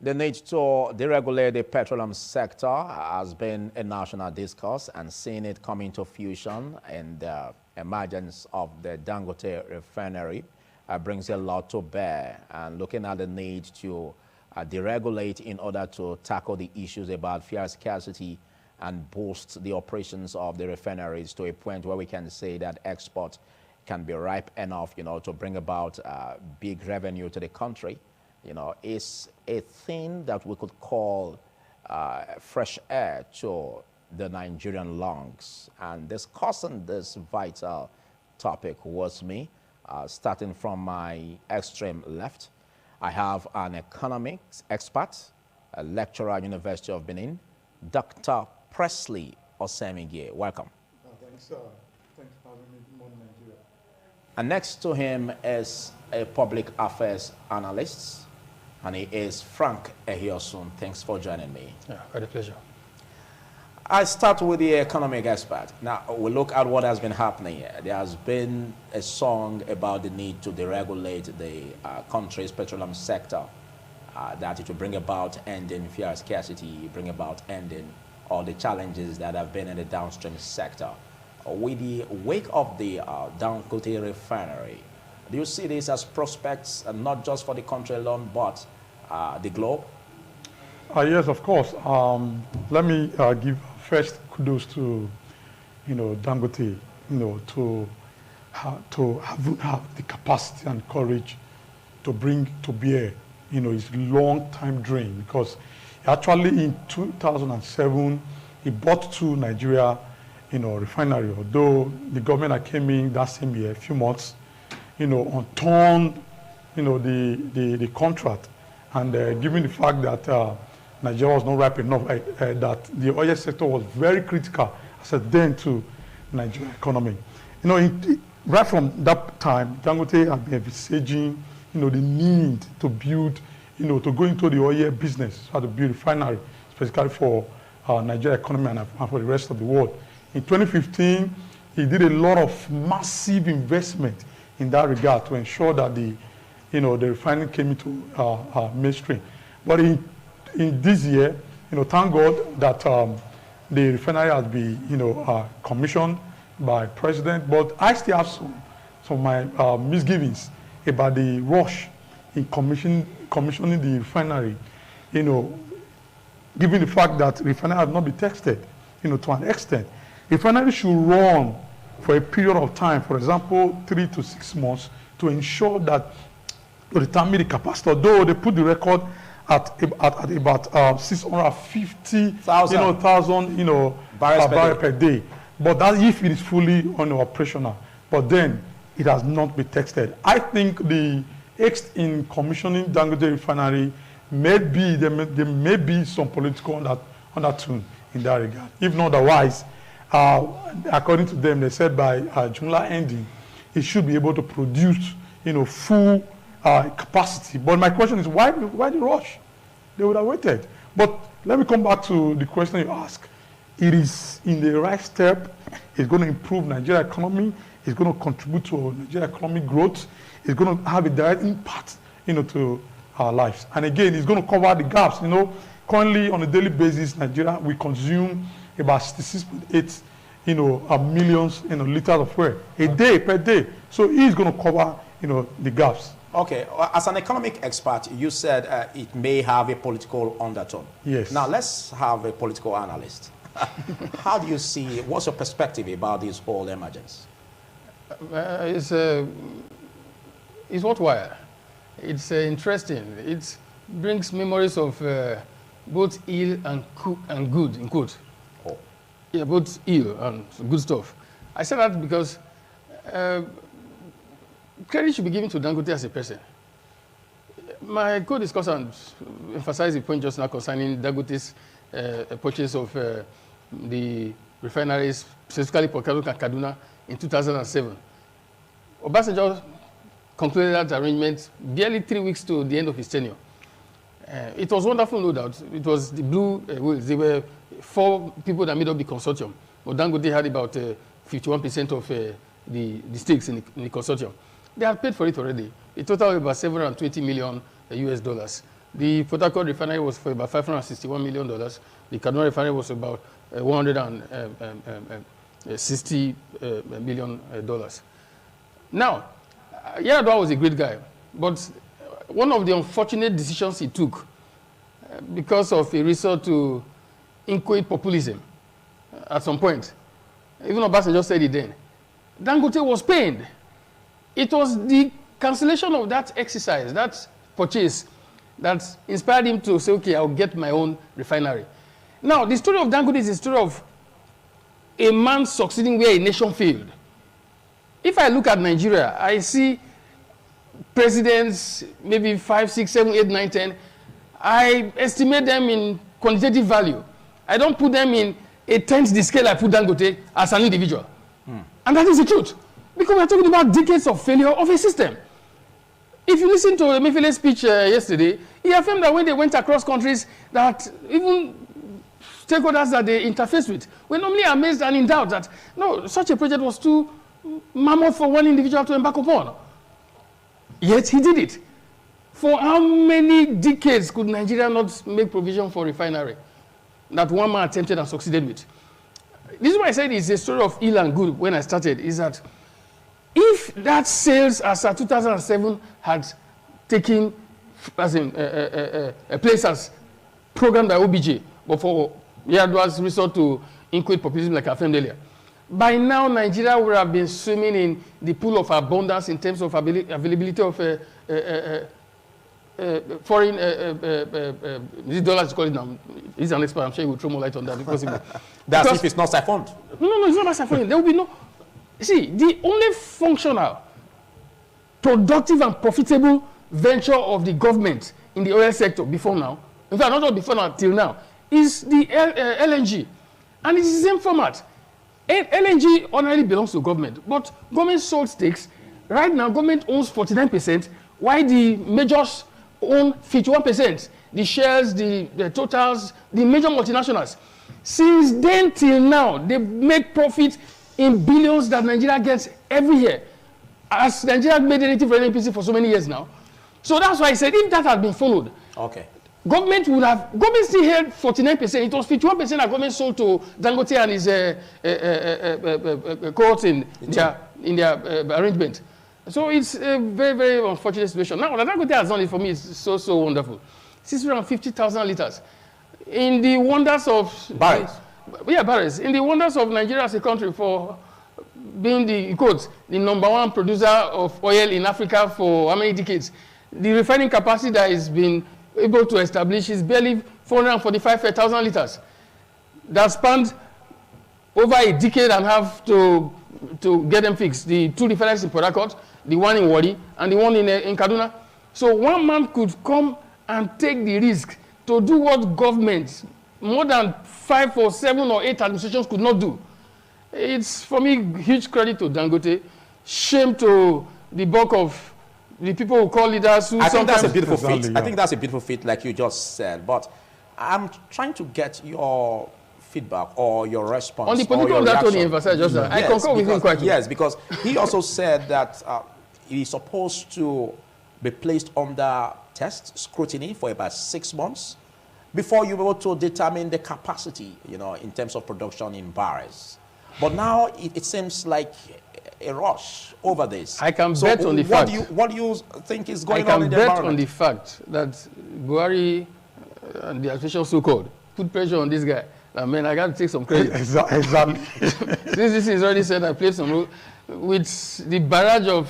The need to deregulate the petroleum sector has been a national discourse, and seeing it come into fusion and the emergence of the Dangote Refinery brings a lot to bear. And looking at the need to deregulate in order to tackle the issues about fuel scarcity and boost the operations of the refineries to a point where we can say that export can be ripe enough, to bring about big revenue to the country. Is a thing that we could call fresh air to the Nigerian lungs. And discussing this vital topic was me, starting from my extreme left. I have an economics expert, a lecturer at University of Benin, Dr. Presley Osemigye. Welcome. Thanks for having me. Good morning, Nigeria. And next to him is a public affairs analyst, and he is Frank Ehiosun. Thanks for joining me. Yeah, quite a pleasure. I start with the economic expert. Now, we look at what has been happening here. There has been a song about the need to deregulate the country's petroleum sector, that it will bring about ending fuel scarcity, bring about ending all the challenges that have been in the downstream sector. With the wake of the Dangote Refinery, do you see this as prospects, not just for the country alone, but the globe? Yes, of course. Let me give first kudos to, Dangote, to have the capacity and courage to bring to bear, his long-time dream. Because actually in 2007, he bought to Nigeria, refinery. Although the government that came in that same year, a few months, unturned, the contract. And given the fact that Nigeria was not ripe enough, that the oil sector was very critical as a dent to Nigerian economy. Right from that time, Dangote had been envisaging, the need to build, to go into the oil business, to build a refinery, specifically for Nigerian economy and for the rest of the world. In 2015, he did a lot of massive investment in that regard to ensure that the refining came into mainstream. But in this year, thank God that the refinery has been, commissioned by President. But I still have some of my misgivings about the rush in commissioning the refinery. Given the fact that refinery has not been tested, to an extent, refinery should run for a period of time, for example, 3 to 6 months, to ensure that to determine the capacity. Although they put the record at about 650,000 barrels per day. But that if it is fully operational. But then it has not been tested. I think the haste in commissioning Dangote Refinery there may be some political undertone in that regard. If not otherwise, according to them, they said by July ending, it should be able to produce, full capacity. But my question is, why the rush? They would have waited. But let me come back to the question you asked. It is in the right step. It's going to improve Nigerian economy. It's going to contribute to Nigerian economic growth. It's going to have a direct impact, to our lives. And again, it's going to cover the gaps. Currently on a daily basis, Nigeria, we consume about 66.8 millions liters of fuel a day per day. So he's going to cover the gaps. Okay, as an economic expert, you said it may have a political undertone. Yes. Now let's have a political analyst. How do you see? What's your perspective about this whole emergence? It's worthwhile. It's interesting. It brings memories of both ill and good, in quote. Oh. Yeah, both ill and good stuff. I say that because credit should be given to Dangote as a person. My co-discussant emphasized the point just now concerning Dangote's purchase of the refineries, specifically for Kaduna, in 2007. Obasanjo concluded that arrangement barely 3 weeks to the end of his tenure. It was wonderful, no doubt. It was the blue whales. There were 4 people that made up the consortium. But Dangote had about 51% of the stakes in the consortium. They had paid for it already. A total of about $720 million US. The Port Harcourt Refinery was for about $561 million. The Kaduna Refinery was about $160 million. Now, Yar'Adua was a great guy, but one of the unfortunate decisions he took because of a resort to inchoate populism at some point, even Obasanjo said it then, Dangote was pained. It was the cancellation of that exercise, that purchase, that inspired him to say, okay, I'll get my own refinery. Now, the story of Dangote is the story of a man succeeding where a nation failed. If I look at Nigeria, I see presidents, maybe 5, 6, 7, 8, 9, 10. I estimate them in quantitative value. I don't put them in a tenth the scale I put Dangote as an individual. And that is the truth. Because we're talking about decades of failure of a system. If you listen to Emefele's speech yesterday, he affirmed that when they went across countries, that even stakeholders that they interface with were normally amazed and in doubt that, no, such a project was too mammoth for one individual to embark upon. Yet he did it. For how many decades could Nigeria not make provision for refinery that one man attempted and succeeded with? This is why I said it's a story of ill and good when I started, is that if that sales as at 2007 had taken as in, a place as programmed by OBJ, but for Yar'Adua's resort to inchoate populism like I affirmed earlier, by now Nigeria would have been swimming in the pool of abundance in terms of availability of foreign these dollars, call it now. He's an expert. I'm sure he will throw more light on that. That's because if it's not siphoned. No, it's not siphoned. There will be no. See, the only functional, productive, and profitable venture of the government in the oil sector before now, in fact, not just before now, till now, is the LNG, and it's the same format. LNG ordinarily belongs to government, but government sold stakes. Right now, government owns 49%, while the majors own 51%. The Shells, the Totals, the major multinationals. Since then till now, they make profit in billions that Nigeria gets every year. As Nigeria made anything for NNPC for so many years now. So that's why I said if that had been followed, okay, government still held 49%. It was 51% that government sold to Dangote and his cohorts in their arrangement. So it's a very, very unfortunate situation. Now, what Dangote has done it for me is so, so wonderful. 650,000 liters. In the wonders of... Barrels. Barrels. In the wonders of Nigeria as a country for being the #1 producer of oil in Africa for how many decades? The refining capacity that has been able to establish is barely 445,000 liters. That spanned over a decade and a half to get them fixed. The 2 refineries in Port Harcourt, the one in Wari, and the one in Kaduna. So one man could come and take the risk to do what governments, more than 5 or 7 or 8 administrations could not do. It's, for me, huge credit to Dangote, shame to the bulk of the people who call leaders who I think that's a beautiful feat. I think that's a beautiful feat, like you just said. But I'm trying to get your feedback or your response. On the political that Tony emphasized just now, I concur with him quite well. Yes, because he also said that it is supposed to be placed under test scrutiny for about 6 months before you're able to determine the capacity, in terms of production in barrels. But now it seems like a rush over this. I can bet on the fact. What do you think is going on in the environment? I can bet on the fact that Buhari and the administration so-called put pressure on this guy. I mean, I got to take some credit. Exactly. Since this is already said, I played some role with the barrage of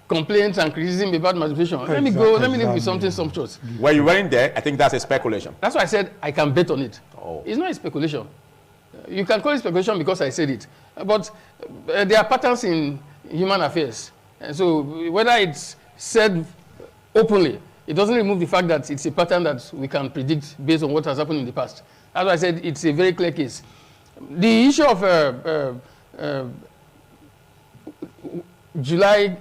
complaints and criticism about my administration. Let me leave with something sumptuous. Well, you weren't there. I think that's a speculation. That's why I said I can bet on it. Oh. It's not a speculation. You can call it speculation because I said it. But there are patterns in human affairs. And so whether it's said openly, it doesn't remove the fact that it's a pattern that we can predict based on what has happened in the past. As I said, it's a very clear case. The issue of July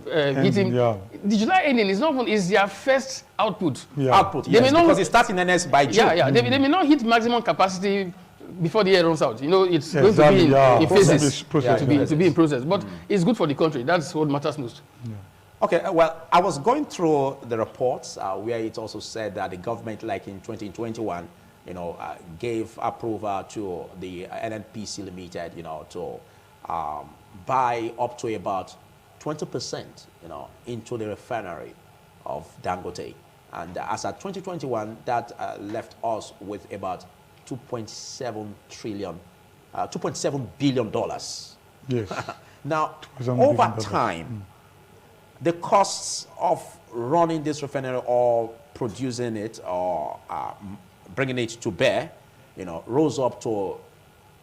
hitting, the July ending is not is their first output. Output, yes, because it starts in NS by June. They may not hit maximum capacity before the year runs out. It's going to be in phases, to be in process. But it's good for the country. That's what matters most. Okay, well, I was going through the reports where it also said that the government, like in 2021, gave approval to the NNPC Limited, to buy up to about 20%, into the refinery of Dangote. And as at 2021, that left us with about $2.7 billion. Yes. Now, over time, the costs of running this refinery or producing it or bringing it to bear, rose up to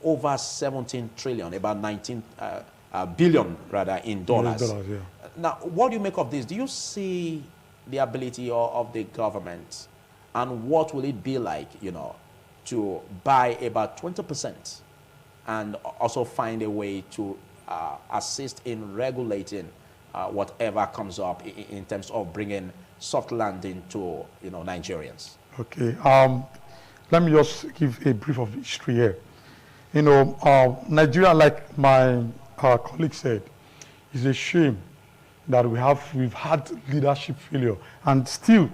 over 17 trillion, about 19 billion rather in dollars. Yeah. Now, what do you make of this? Do you see the ability of the government, and what will it be like, to buy about 20% and also find a way to assist in regulating whatever comes up in terms of bringing soft landing to Nigerians? Okay, let me just give a brief of history here. Nigeria, like my colleague said, is a shame that we've had leadership failure, and still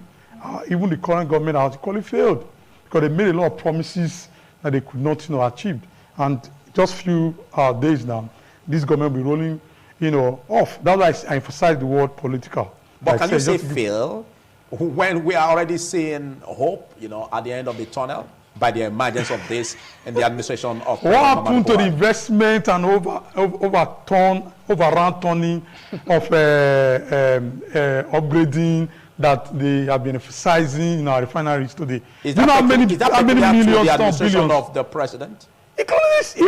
even the current government has equally failed because they made a lot of promises that they could not achieve. And just few days now, this government will be rolling off. That's why I emphasize the word political. But can you say fail when we are already seeing hope, at the end of the tunnel by the emergence of this and the administration of... What happened to the investment and overrun turning of upgrading that they have been emphasizing in our refineries today? Is that how many millions the administration of the president? He promised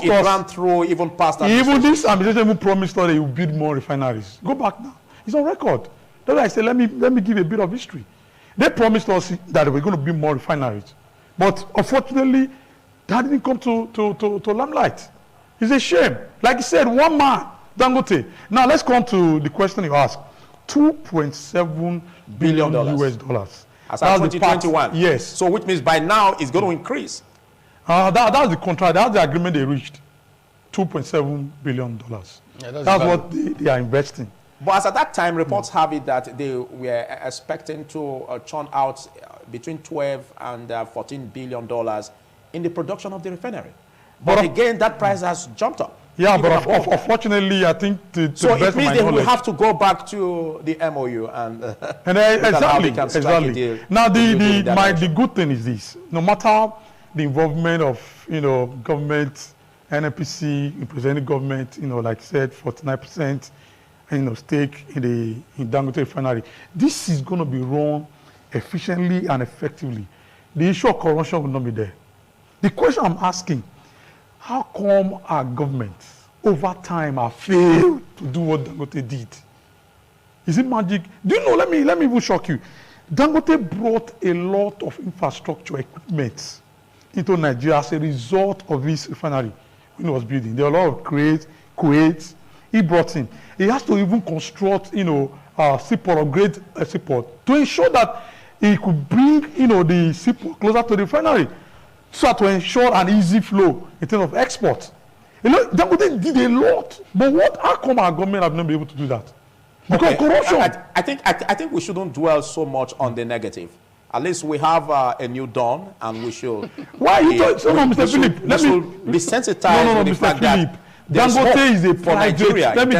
us. Ran through even past that. Even this administration even promised us that he will build more refineries. Go back now. It's on record. That's why I say let me give a bit of history. They promised us that they were going to build more refineries, but unfortunately, that didn't come to limelight. It's a shame. Like you said, one man, Dangote. Now let's come to the question you asked. $2.7 billion US dollars. As of 2021. Yes. So which means by now it's going to increase. That's the contract. That's the agreement they reached. $2.7 billion. Yeah, that's what they are investing. But as at that time, reports have it that they were expecting to churn out between 12 and $14 billion in the production of the refinery. But again, that price has jumped up. Yeah, but unfortunately, I think so it means they will have to go back to the MOU and exactly. Now, the good thing is this: no matter the involvement of government, NNPC, representing government, like I said, 49%, stake in Dangote Refinery. This is going to be run efficiently and effectively. The issue of corruption will not be there. The question I'm asking: how come our governments over time have failed to do what Dangote did? Is it magic? Do you know, let me even shock you. Dangote brought a lot of infrastructure equipment into Nigeria as a result of this refinery when it was building. There were a lot of Kuwait he brought in. He has to even construct, seaport, upgrade a seaport to ensure that he could bring, the seaport closer to the refinery, so to ensure an easy flow in terms of export. Dangote did a lot, but how come our government have not been able to do that? Because corruption. I think we shouldn't dwell so much on the negative. At least we have a new dawn, and we should. Why you talking so much, Mr. Philip? Let me be sensitized to the fact that Dangote is a for Nigeria. Let's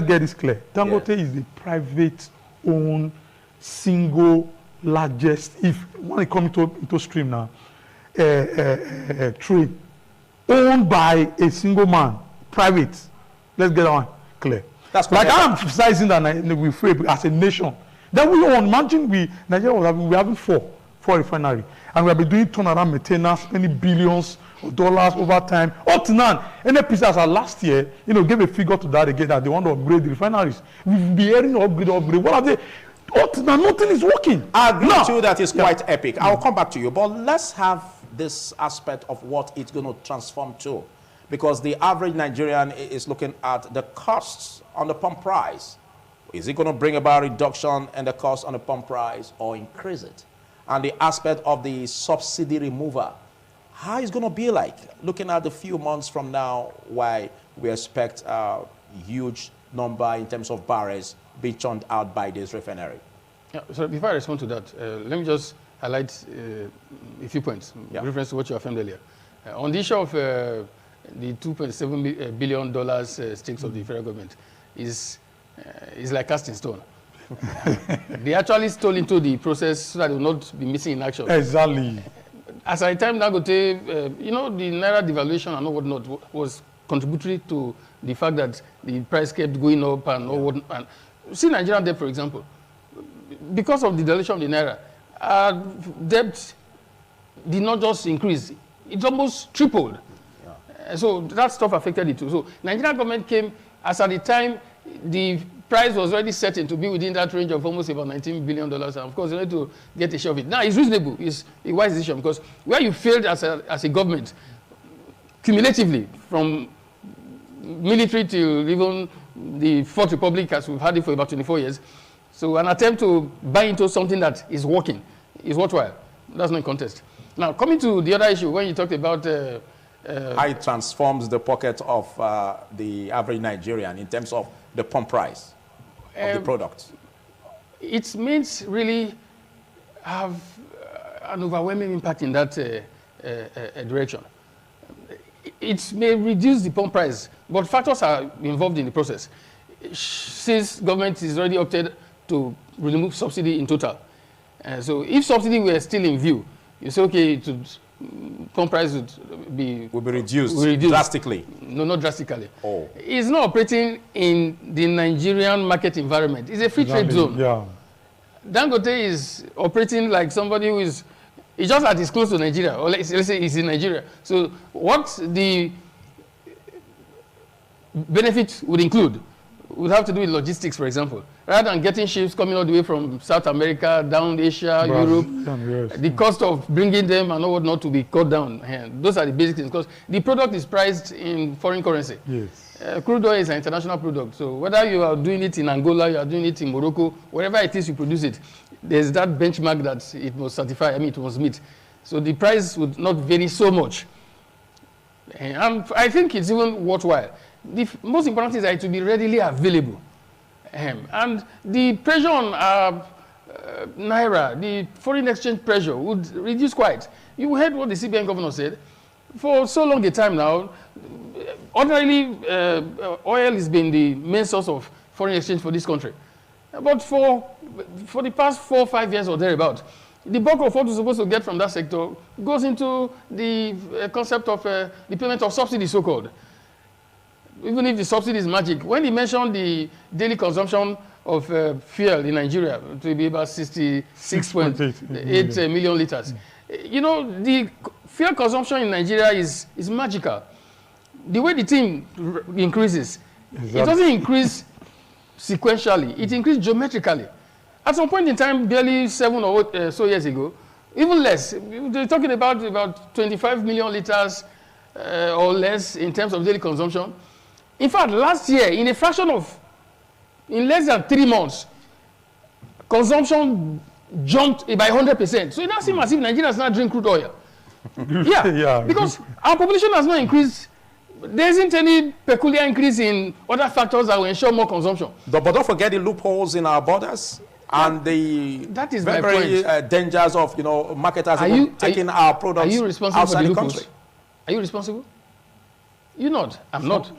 get this clear. Dangote is the private-owned, single largest, when it comes into stream now, trade owned by a single man, private. Let's get that clear. That's like I'm emphasizing that we fail as a nation. Then we own. Imagine Nigeria was having four refineries, and we have been doing turnaround maintenance, many billions of dollars over time. Up to now, NNPC as last year, gave a figure to that again that they want to upgrade the refineries. We've been hearing upgrade. What are they? Up to now, nothing is working. I agree with you that is quite epic. I'll come back to you, but let's have this aspect of what it's going to transform to, because the average Nigerian is looking at the costs on the pump price. Is it going to bring about a reduction in the cost on the pump price or increase it? And the aspect of the subsidy removal, how is it going to be like? Looking at a few months from now, why we expect huge number in terms of barrels be churned out by this refinery? Yeah, so before I respond to that, let me just highlight a few points in reference to what you affirmed earlier. On the issue of the $2.7 billion stakes of the federal government is like casting stone. They actually stole into the process so that they will not be missing in action. Exactly. As I time Dangote, you know, the Naira devaluation and all whatnot was contributory to the fact that the price kept going up and all what. And see Nigerian debt, for example. Because of the devaluation of the Naira, our debt did not just increase, it almost tripled. So that stuff affected it too. So Nigerian government came, as at the time, the price was already certain to be within that range of almost about $19 billion. And of course, you need to get a share of it. Now, it's reasonable. It's a wise decision because where you failed as a government, cumulatively, from military to even the Fourth Republic, as we've had it for about 24 years, so an attempt to buy into something that is working is worthwhile. That's no contest. Now, coming to the other issue, when you talked about how it transforms the pocket of the average Nigerian in terms of the pump price of the product. It means really have an overwhelming impact in that direction. It may reduce the pump price, but factors are involved in the process. Since government is already opted to remove subsidy in total. So if subsidy were still in view, you say, okay, pump price would be reduced drastically. No, not drastically. Oh. It's not operating in the Nigerian market environment. It's a free trade zone. Yeah. Dangote is operating like somebody who is, it's just that it's close to Nigeria, or let's say it's in Nigeria. So what the benefit would include would have to do with logistics, for example. Rather than getting ships coming all the way from South America, down Asia, Europe, the cost of bringing them and all whatnot to be cut down. Those are the basic things, because the product is priced in foreign currency. Yes. Crude oil is an international product. So whether you are doing it in Angola, you are doing it in Morocco, wherever it is you produce it, there's that benchmark that it must certify, it must meet. So the price would not vary so much. And I think it's even worthwhile. The most important thing is that it will be readily available. And the pressure on Naira, the foreign exchange pressure would reduce quite. You heard what the CBN governor said. For so long a time now, ordinarily oil has been the main source of foreign exchange for this country. But for the past 4 or 5 years or thereabout, the bulk of what we're supposed to get from that sector goes into the concept of the payment of subsidy, so-called. Even if the subsidy is magic, when he mentioned the daily consumption of fuel in Nigeria to be about 66.8 million liters, you know, the fuel consumption in Nigeria is magical. The way the thing increases, it doesn't increase sequentially, it increases geometrically. At some point in time, barely 7 or 8 so years ago, even less, they're talking about 25 million liters or less in terms of daily consumption. In fact, last year, in a fraction of, in less than 3 months, consumption jumped by 100%. So it now seems as if Nigerians now drink crude oil. Yeah, because our population has not increased. There isn't any peculiar increase in other factors that will ensure more consumption. But don't forget the loopholes in our borders and the that is very dangers of, you know, marketers taking our products outside the country. Are you responsible for the loopholes? Are you responsible? You're not. I'm not.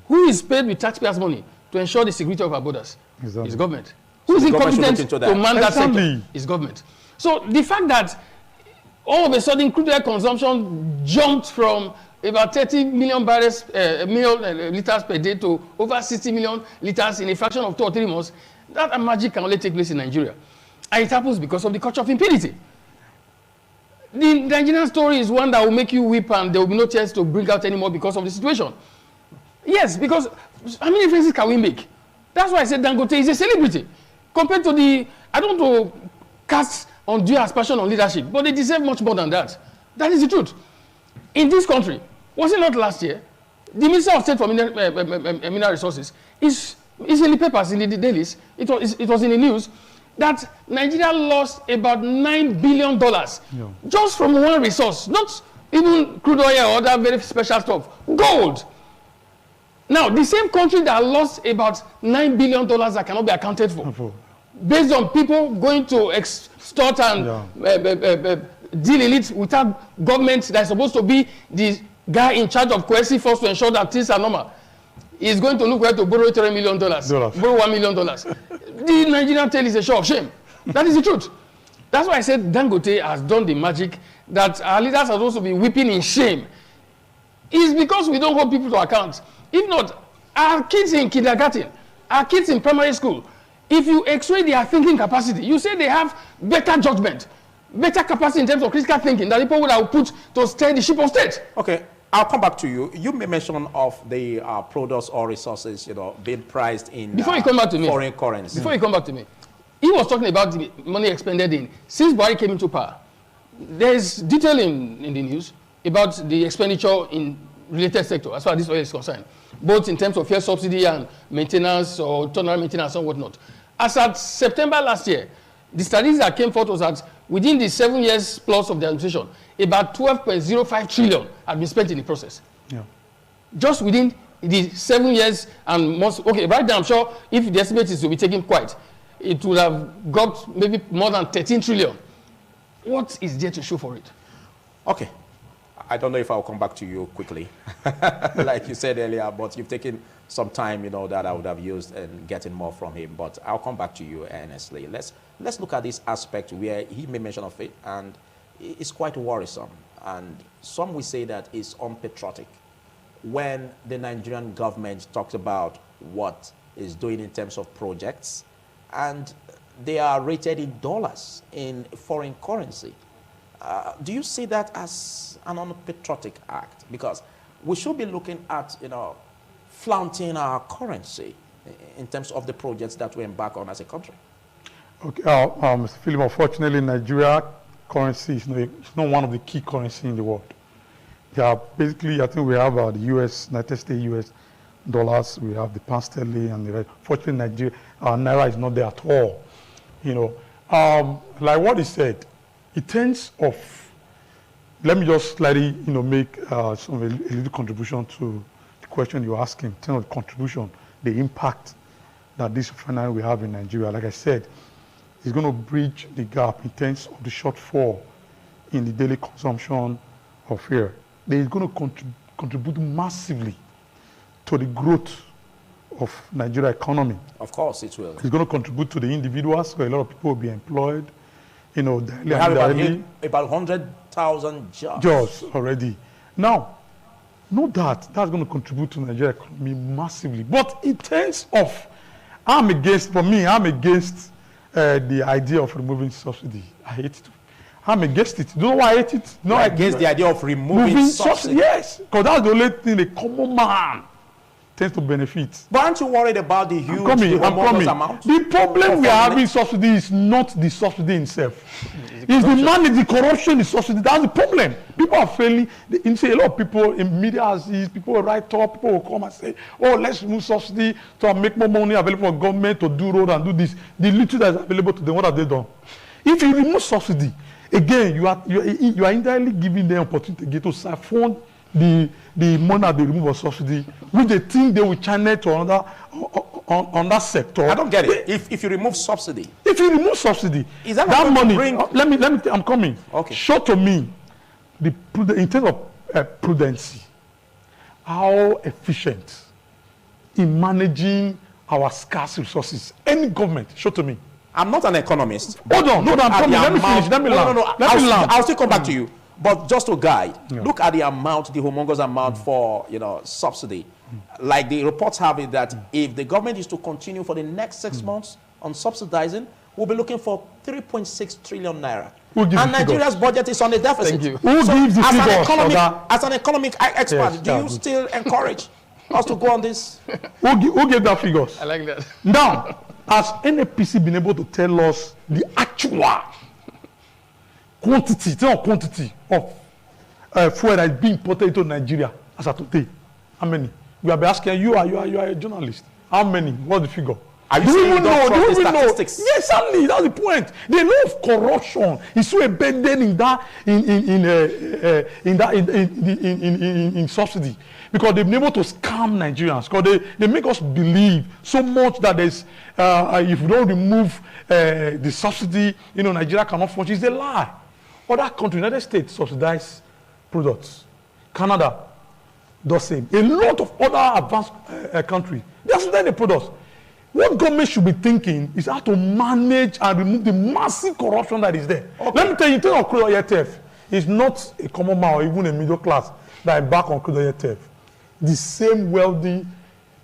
Who is paid with taxpayers' money to ensure the security of our borders? Exactly. It's government. Who is incompetent to man that sector? It's government. So the fact that all of a sudden crude oil consumption jumped from about 30 million barrels, liters per day to over 60 million liters in a fraction of 2 or 3 months, that magic can only take place in Nigeria. And it happens because of the culture of impunity. The Nigerian story is one that will make you weep and there will be no chance to bring out anymore because of the situation. Yes, because how many differences can we make? That's why I said Dangote is a celebrity. Compared to the, I don't want to cast undue aspersion on leadership, but they deserve much more than that. That is the truth. In this country, was it not last year? The Minister of State for Mineral Resources is in the papers, in the dailies, it was in the news, that Nigeria lost about $9 billion just from one resource, not even crude oil or other very special stuff, gold. Now, the same country that lost about $9 billion that cannot be accounted for, based on people going to extort and deal in it without government that is supposed to be the guy in charge of coercive force to ensure that things are normal, is going to look where to borrow $3 million, borrow $1 million. The Nigerian tale is a show of shame. That is the truth. That's why I said Dangote has done the magic that our leaders are supposed to be weeping in shame. It's because we don't hold people to account. If not, our kids in kindergarten, our kids in primary school, if you x-ray their thinking capacity, you say they have better judgment, better capacity in terms of critical thinking than the people that will put to steer the ship of state. Okay, I'll come back to you. You made mention of the products or resources, being priced in before you come back to me, foreign currency. Before you come back to me, he was talking about the money expended in, since Buhari came into power, there's detail in the news about the expenditure in related sector as far as this oil is concerned, both in terms of fuel subsidy and maintenance or turnaround maintenance and whatnot. As at September last year, the statistics that came forth was that within the 7 years plus of the administration, about 12.05 trillion had been spent in the process. Yeah. Just within the 7 years and months. Okay, right now I'm sure if the estimate is to be taken quite, it would have got maybe more than 13 trillion. What is there to show for it? Okay. I don't know if I'll come back to you quickly, like you said earlier, but you've taken some time, that I would have used in getting more from him. But I'll come back to you earnestly. Let's look at this aspect where he made mention of it, and it's quite worrisome. And some will say that it's unpatriotic when the Nigerian government talks about what it's doing in terms of projects, and they are rated in dollars, in foreign currency. Do you see that as an unpatriotic act? Because we should be looking at, flaunting our currency in terms of the projects that we embark on as a country. Okay, Mr. Philip, unfortunately, Nigeria currency is not one of the key currencies in the world. They are basically, I think we have the United States US dollars, we have the pound sterling, and the rest. Fortunately, Nigeria, our naira is not there at all. Like what he said, in terms of, let me just slightly, make a little contribution to the question you're asking. In terms of contribution, the impact that this refinery we have in Nigeria, like I said, is going to bridge the gap in terms of the shortfall in the daily consumption of air. They is going to contribute massively to the growth of Nigeria economy. Of course it will. It's going to contribute to the individuals, so a lot of people will be employed. We have about 100,000 jobs already. Now, know that that's going to contribute to Nigeria economy massively. But in terms of, I'm against the idea of removing subsidy. I hate it. I'm against it. Do you know why I hate it? No, against the idea of removing subsidy. Yes, because that's the only thing the common man tends to benefit. But aren't you worried about the huge amount? The problem we are having subsidy is not the subsidy itself. It's the money, the corruption, the subsidy. That's the problem. People are failing. You see, a lot of people in media, people will write up, people will come and say, oh, let's remove subsidy to make more money available for government to do road and do this. The little that is available to them, what have they done? If you remove subsidy, again, you are indirectly giving them opportunity to siphon the money that they remove of subsidy, which they think they will channel to on that sector. I don't get it. If you remove subsidy, is that money? Let me. I'm coming. Okay. Show to me in terms of prudency, how efficient in managing our scarce resources. Any government, show to me. I'm not an economist. Hold on. No, I'm coming. Let me finish. Let me land. I'll still come back to you. But just to guide, look at the amount, the humongous amount for subsidy. Like the reports have it that if the government is to continue for the next 6 months on subsidizing, we'll be looking for 3.6 trillion naira. And Nigeria's budget is on the deficit. Thank you. Who gives the figures? As an economic expert, yes, do you still encourage us to go on this? Who gave that figures? I like that. Now, has NAPC been able to tell us the actual quantity of fuel that is being imported into Nigeria as of today? How many? We have been asking you. You are a journalist. How many? What's the figure? Are you saying you don't trust the statistics? Yes, certainly. That's the point. The law of corruption is so embedded in subsidy, because they've been able to scam Nigerians. Because they make us believe so much that there's if you don't remove the subsidy, Nigeria cannot function. It's a lie. Other countries, United States, subsidize products. Canada does same. A lot of other advanced countries, they subsidize the products. What government should be thinking is how to manage and remove the massive corruption that is there. Okay. Let me tell you, in terms of crude oil theft, it's not a common man or even a middle class that embark on crude oil theft. The same wealthy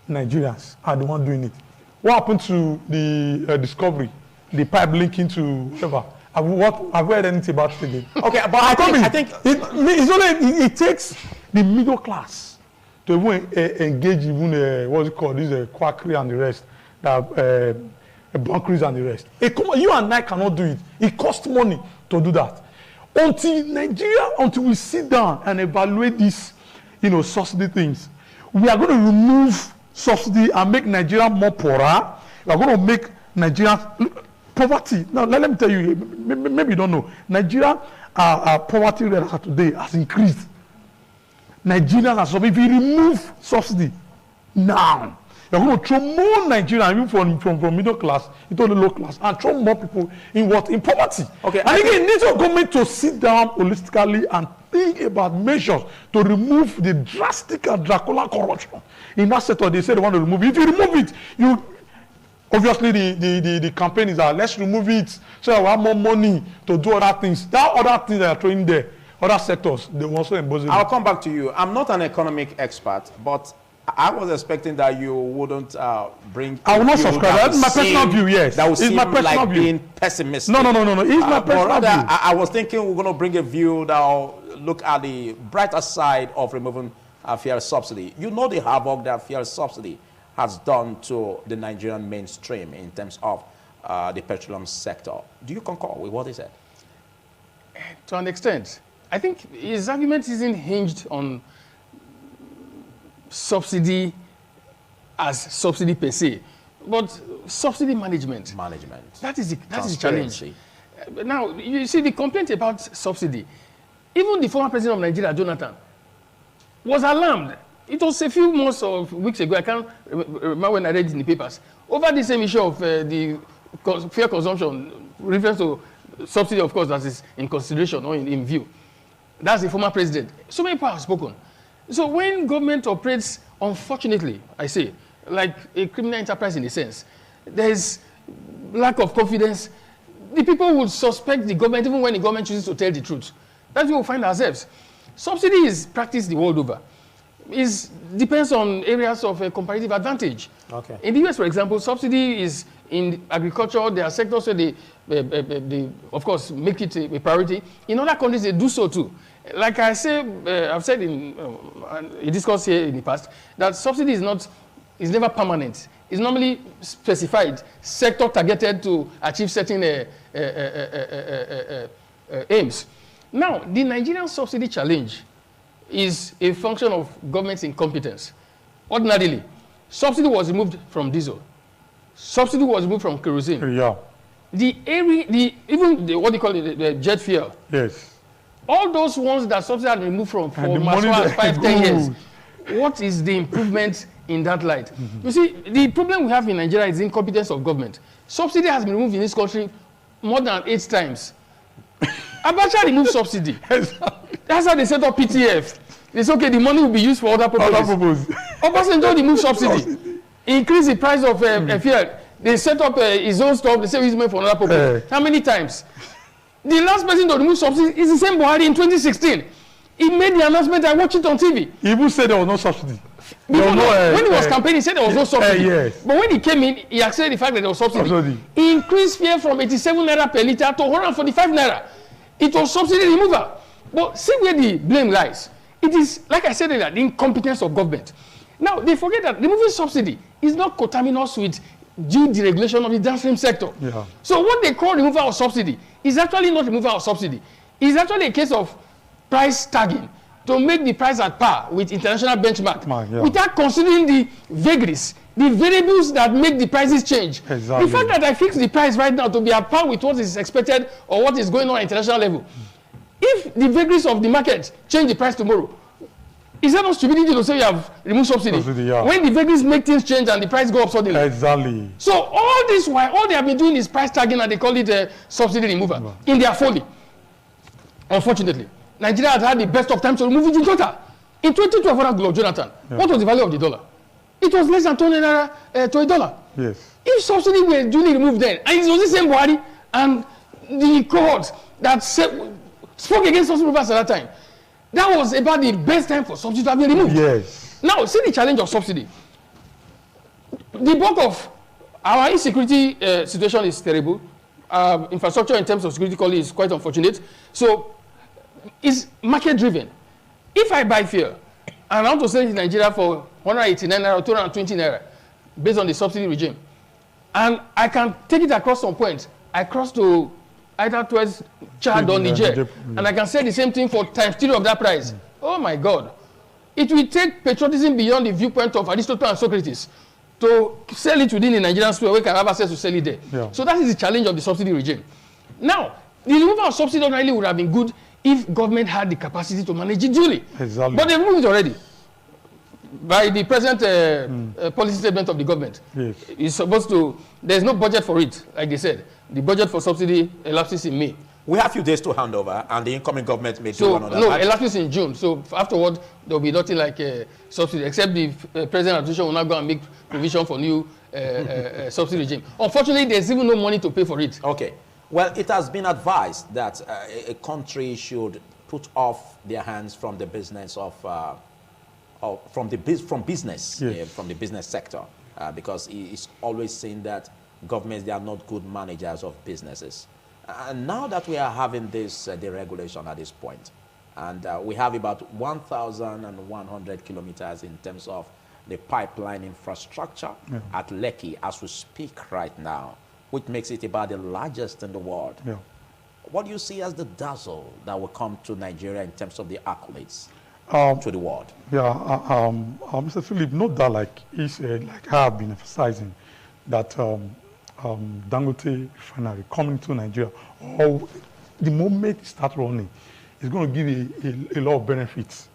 Nigerians are the ones doing it. What happened to the discovery, the pipe linking to whatever? Have you heard anything about it again? Okay, but I think it takes the middle class to even engage even what's it called, this quackery and the rest, bunkeries and the rest. You and I cannot do it. It costs money to do that. Until we sit down and evaluate these, subsidy things, we are going to remove subsidy and make Nigeria more poorer. We are going to make Nigeria poverty. Now, let me tell you, maybe you don't know. Nigeria poverty rate as of today has increased. Nigerians are suffering. If you remove subsidy now, you're going to throw more Nigerians from middle class into the low class and throw more people in poverty. Okay. And again, it needs your government to sit down holistically and think about measures to remove the drastic and Dracula corruption in that sector. They say they want to remove it. If you remove it, obviously the campaign is that let's remove it so that we have more money to do other things. There are other things that are throwing there, other sectors, they will also embolden. I'll come back to you. I'm not an economic expert, but I was expecting that you wouldn't bring. I will not subscribe. That's my personal view. Yes, that would seem my personal like view. Being pessimistic. No. It's my personal view. I was thinking we're going to bring a view that will look at the brighter side of removing fuel subsidy. You know the havoc that fuel subsidy has done to the Nigerian mainstream in terms of the petroleum sector. Do you concur with what he said? To an extent. I think his argument isn't hinged on subsidy as subsidy per se, but subsidy management. That is the challenge. Now, you see, the complaint about subsidy, even the former president of Nigeria, Jonathan, was alarmed. It was a few months or weeks ago, I can't remember when I read it in the papers, over the same issue of the fuel consumption, reference to subsidy, of course, that is in consideration or in view. That's the former president. So many people have spoken. So when government operates, unfortunately, I say, like a criminal enterprise in a sense, there's lack of confidence. The people would suspect the government even when the government chooses to tell the truth. That's where we find ourselves. Subsidy is practiced the world over. It depends on areas of comparative advantage. Okay. In the US, for example, subsidy is in agriculture. There are sectors where they of course, make it a priority. In other countries, they do so too. Like I say, I've said in a discourse here in the past, that subsidy is never permanent. It's normally specified, sector targeted to achieve certain aims. Now, the Nigerian subsidy challenge is a function of government's incompetence. Ordinarily, subsidy was removed from diesel. Subsidy was removed from kerosene. Yeah. Even what they call it, the jet fuel. Yes. All those ones that subsidy had removed from as far as 5-10 years. What is the improvement in that light? Mm-hmm. You see, the problem we have in Nigeria is the incompetence of government. Subsidy has been removed in this country more than 8 times. Abacha removed subsidy. That's how they set up PTF. They say, okay, the money will be used for other purposes. Obasanjo removed subsidy. Increase the price of fuel. They set up his own stuff. They say he's made for another purpose. How many times? The last person to remove subsidy is the same Buhari in 2016. He made the announcement. I watched it on TV. He even said there was no subsidy. When he was campaigning, he said there was no subsidy. Yes. But when he came in, he accepted the fact that there was subsidy. He increased fuel from 87 naira per litre to 145 naira. It was subsidy removal. But see where the blame lies. It is, like I said earlier, the incompetence of government. Now, they forget that removing subsidy is not coterminous with due deregulation of the downstream sector. Yeah. So what they call removal of subsidy is actually not removal of subsidy. It's actually a case of price tagging to make the price at par with international benchmark, Yeah. without considering the vagaries, the variables that make the prices change. Exactly. The fact that I fix the price right now to be at par with what is expected or what is going on at international level, if the vagaries of the market change the price tomorrow, is that not stupidity to say you have removed subsidy? Yeah. When the vagaries make things change and the price go up suddenly. Exactly. So all this while, all they have been doing is price tagging, and they call it a subsidy removal in their folly. Unfortunately, Nigeria has had the best of times to remove it in total. In 2012, under Jonathan, what was the value of the dollar? It was less than 20 naira to a dollar. Yes. If subsidy were duly removed then, and it was the same Buhari and the cohorts that spoke against subsidy removals at that time, that was about the best time for subsidy to have been removed. Yes. Now, see the challenge of subsidy. The bulk of our insecurity situation is terrible. Infrastructure in terms of security quality is quite unfortunate. So, it's market driven. If I buy fuel and I want to sell it in Nigeria for 189 naira or 220 naira based on the subsidy regime, and I can take it across some point, I cross to either towards Chad or Niger, and I can sell the same thing for times 3 of that price. Oh my God. It will take patriotism beyond the viewpoint of Aristotle and Socrates to sell it within the Nigerian sphere. We can have access to sell it there. Yeah. So that is the challenge of the subsidy regime. Now, the removal of subsidy ordinarily would have been good if government had the capacity to manage it duly. Exactly. But they removed it already by the present policy statement of the government. Yes. It's supposed to, there's no budget for it, like they said. The budget for subsidy elapses in May. We have a few days to hand over, and the incoming government may do So, another. no, elapses in June. So afterward, there will be nothing like subsidy, except the present administration will now go and make provision for new subsidy regime. Unfortunately, there's even no money to pay for it. Okay. Well, it has been advised that a country should put off their hands from the business of, from business, yes. from the business sector, because it's always seen that governments, they are not good managers of businesses. And now that we are having this deregulation at this point, and we have about 1,100 kilometers in terms of the pipeline infrastructure at Lekki as we speak right now, which makes it about the largest in the world. Yeah. What do you see as the dazzle that will come to Nigeria in terms of the accolades to the world? Yeah, Mr. Philip, note that like I have been emphasizing that Dangote Refinery coming to Nigeria, or the moment it starts running, it's going to give a lot of benefits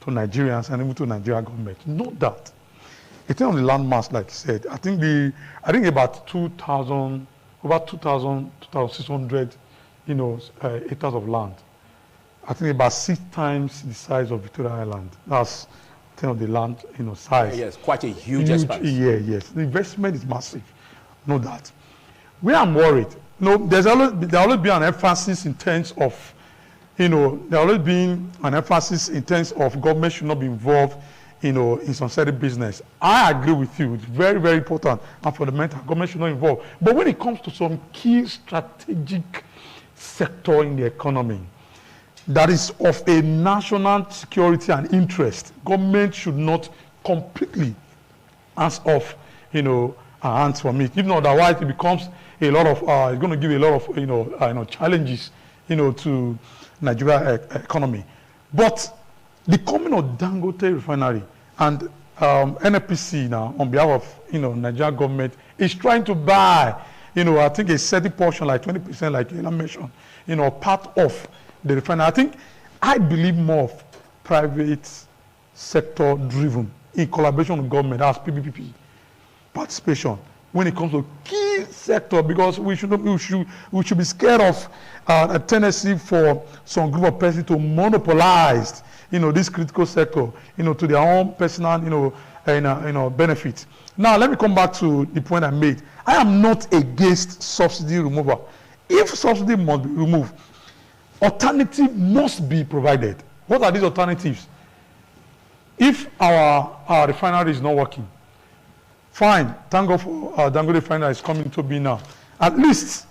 to Nigerians and even to Nigeria government. Note that. It's on the landmass, like I said. I think about 2,000, over 2,600, acres of land. I think about 6 times the size of Victoria Island. That's the land, size. Yes, quite a huge expanse. Yeah, yes. The investment is massive. Know that. Where I'm worried, there's always been an emphasis in terms of, government should not be involved, in some certain business. I agree with you. It's very, very important and fundamental. Government should not involve. But when it comes to some key strategic sector in the economy that is of a national security and interest, government should not completely hands off, hands from it. If not, otherwise it becomes a lot of, it's going to give a lot of, challenges, to Nigeria economy. But the coming of Dangote Refinery and NNPC now, on behalf of, Nigeria government, is trying to buy, I think a certain portion, like 20%, like you mentioned, part of the refinery. I believe more of private sector driven in collaboration with government, as PPP participation when it comes to key sector, because we should be scared of a tendency for some group of persons to monopolize this critical sector to their own personal benefit. Now let me come back to the point I made. I am not against subsidy removal. If subsidy must be removed, alternative must be provided. What are these alternatives? If our refinery is not working, fine, thank God for Dangote Refinery is coming to be now. At least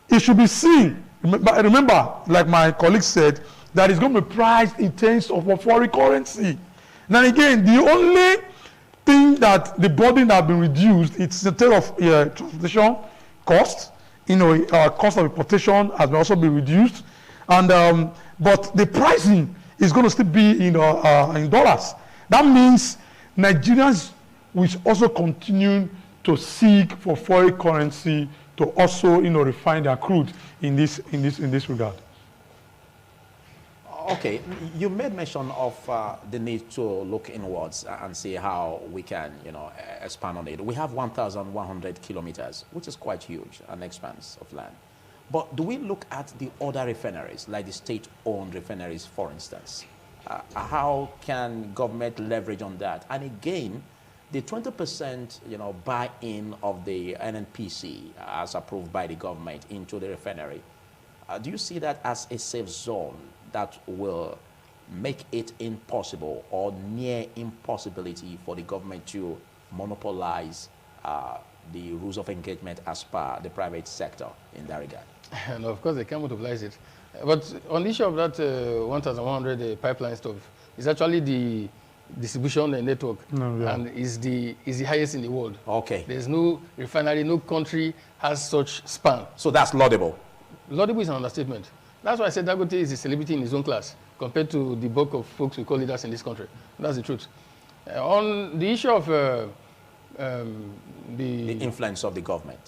it should be seen. But remember, like my colleague said, that it's going to be priced in terms of foreign currency. Now again, the only thing that the burden that has been reduced, it's in terms of transportation cost. Cost of importation has also been reduced, and but the pricing is going to still be in dollars. That means Nigerians will also continue to seek for foreign currency to also, refine their crude in this regard. Okay, you made mention of the need to look inwards and see how we can, expand on it. We have 1,100 kilometers, which is quite huge, an expanse of land. But do we look at the other refineries, like the state-owned refineries, for instance? How can government leverage on that? And again, the 20%, buy-in of the NNPC as approved by the government into the refinery, do you see that as a safe zone that will make it impossible or near impossibility for the government to monopolize the rules of engagement as per the private sector in that regard? And of course, they can monopolize it. But on the issue of that 1,100 pipeline stuff, it's actually the distribution network, and is the highest in the world. Okay. There's no refinery, no country has such span. So that's laudable. Laudable is an understatement. That's why I said Dangote is a celebrity in his own class compared to the bulk of folks we call leaders in this country. That's the truth. On the issue of the influence of the government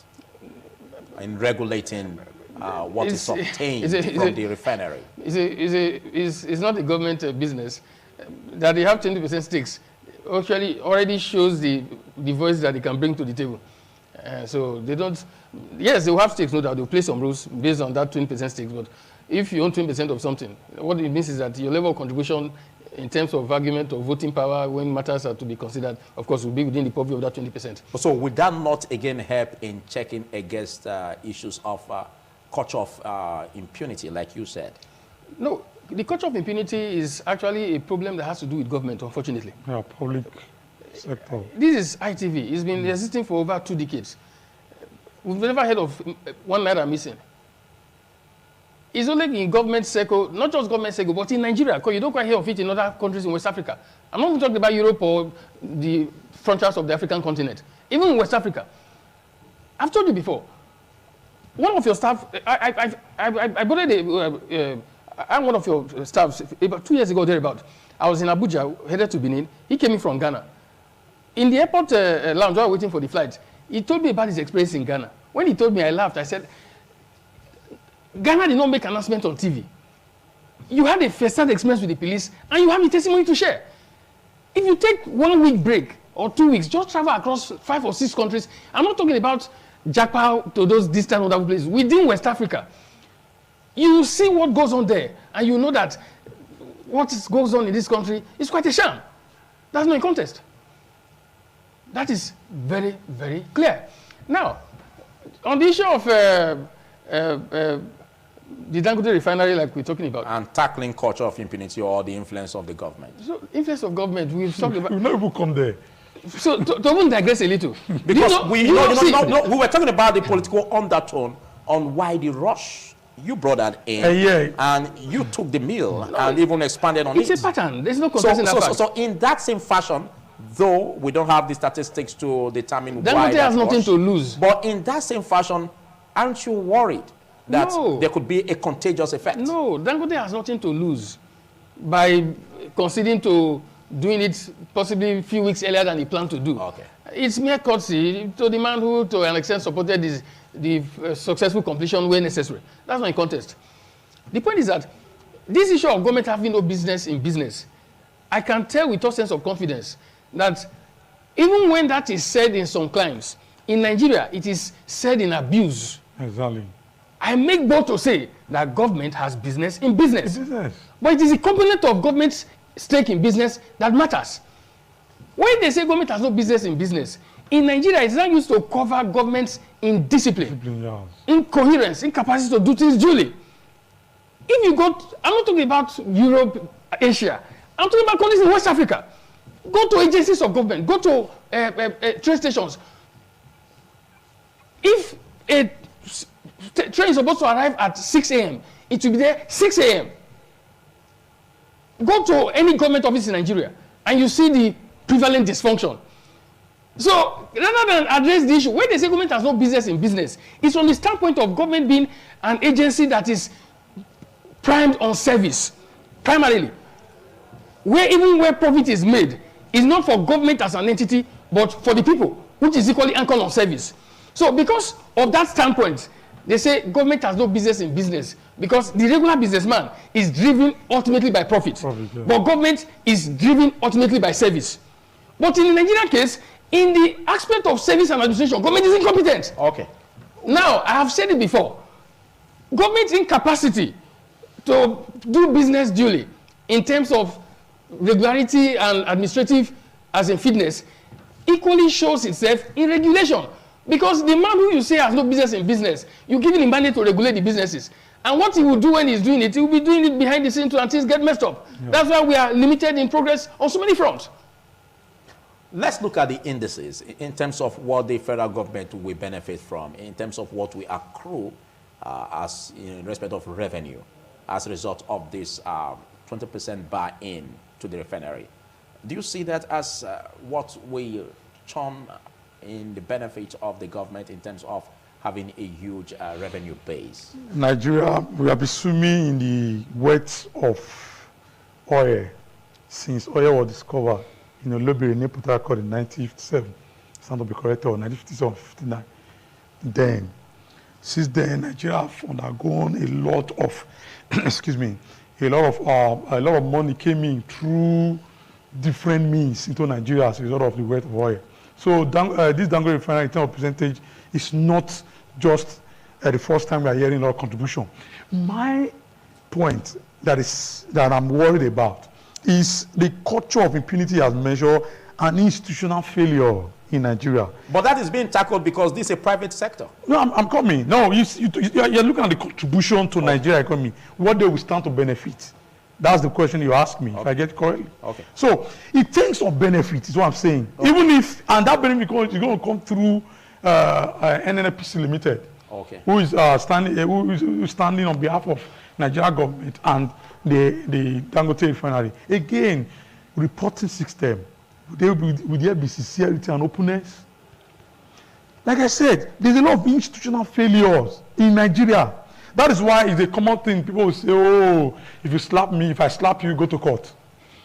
in regulating what is obtained from the refinery. It's not a government business. That they have 20% stakes actually already shows the voice that they can bring to the table. So they don't, yes, they will have stakes, no doubt. They'll play some rules based on that 20% stakes. But if you own 20% of something, what it means is that your level of contribution in terms of argument or voting power when matters are to be considered, of course, will be within the purview of that 20%. So would that not again help in checking against issues of culture of impunity, like you said? No, the culture of impunity is actually a problem that has to do with government, unfortunately. Yeah, public sector. This is ITV. It's been existing for over 2 decades. We've never heard of 1 naira missing. It's only in government circle, not just government circle, but in Nigeria, because you don't quite hear of it in other countries in West Africa. I'm not even talking about Europe or the frontiers of the African continent. Even in West Africa. I've told you before, one of your staff, I'm one of your staffs, about 2 years ago, thereabout. I was in Abuja, headed to Benin. He came in from Ghana. In the airport lounge, while waiting for the flight, he told me about his experience in Ghana. When he told me, I laughed. I said, Ghana did not make an announcement on TV. You had a first-hand experience with the police, and you have a testimony to share. If you take 1 week break or 2 weeks, just travel across 5 or 6 countries. I'm not talking about Japan to those distant other places. Within West Africa, you see what goes on there, and you know that what goes on in this country is quite a sham. That's not a contest. That is very, very clear. Now, on the issue of the Dangote Refinery, like we're talking about. And tackling culture of impunity or the influence of the government. So, influence of government, we've talked about. We'll not even come there. So, to even digress a little. Because we were talking about the political undertone on why the rush. You brought that in, and you took the meal and even expanded on it. It's a pattern. There's no contesting that fact. So in that same fashion, though we don't have the statistics to determine why Dangote has nothing to lose. But in that same fashion, aren't you worried that there could be a contagious effect? No, Dangote has nothing to lose by conceding to doing it possibly a few weeks earlier than he planned to do. Okay. It's mere courtesy to the man who, to an extent, supported the successful completion where necessary. That's not a contest. The point is that this issue of government having no business in business, I can tell with all sense of confidence that even when that is said in some climes, in Nigeria, it is said in abuse. Exactly. I make bold to say that government has business in business. But it is a component of government's stake in business that matters. When they say government has no business in business, in Nigeria, it's not used to cover government's indiscipline, incoherence, incapacity to do things duly. If you go, I'm not talking about Europe, Asia. I'm talking about countries in West Africa. Go to agencies of government. Go to train stations. If a train is supposed to arrive at 6 a.m., it will be there 6 a.m. Go to any government office in Nigeria, and you see the prevalent dysfunction. So, rather than address the issue, when they say government has no business in business, it's from the standpoint of government being an agency that is primed on service, primarily. even where profit is made, is not for government as an entity, but for the people, which is equally anchored on service. So because of that standpoint, they say government has no business in business, because the regular businessman is driven ultimately by profit. Yeah. But government is driven ultimately by service. But in the Nigerian case, in the aspect of service and administration, government is incompetent. Okay. Now, I have said it before. Government's incapacity to do business duly in terms of regularity and administrative as in fitness equally shows itself in regulation. Because the man who you say has no business in business, you give him a mandate to regulate the businesses. And what he will do when he's doing it, he will be doing it behind the scenes until things get messed up. Yeah. That's why we are limited in progress on so many fronts. Let's look at the indices in terms of what the federal government will benefit from, in terms of what we accrue as in respect of revenue as a result of this 20% buy-in to the refinery. Do you see that as what we term in the benefit of the government in terms of having a huge revenue base? Nigeria, we have been swimming in the wealth of oil since oil was discovered in Olobiri in Port Harcourt in 1957. Stand to be corrected, or 1957 59. Then, since then, Nigeria have undergone a lot of, excuse me, a lot of money came in through different means into Nigeria as a result of the wealth of oil. So this Dangote Refinery in terms of percentage is not just the first time we are hearing a lot of contribution. My point that I'm worried about is the culture of impunity as measured an institutional failure in Nigeria. But that is being tackled because this is a private sector. No, I'm coming. No, you're looking at the contribution to Nigeria economy. What they will stand to benefit. That's the question you ask me, if I get it correctly. Okay. So, in terms of benefit, is what I'm saying. Okay. Even if, and that benefit is going to come through NNPC Limited, who is standing on behalf of Nigeria government and the Dangote Refinery. Again, reporting system, will there be sincerity and openness? Like I said, there's a lot of institutional failures in Nigeria. That is why it's a common thing. People will say, oh, if you slap me, if I slap you, go to court.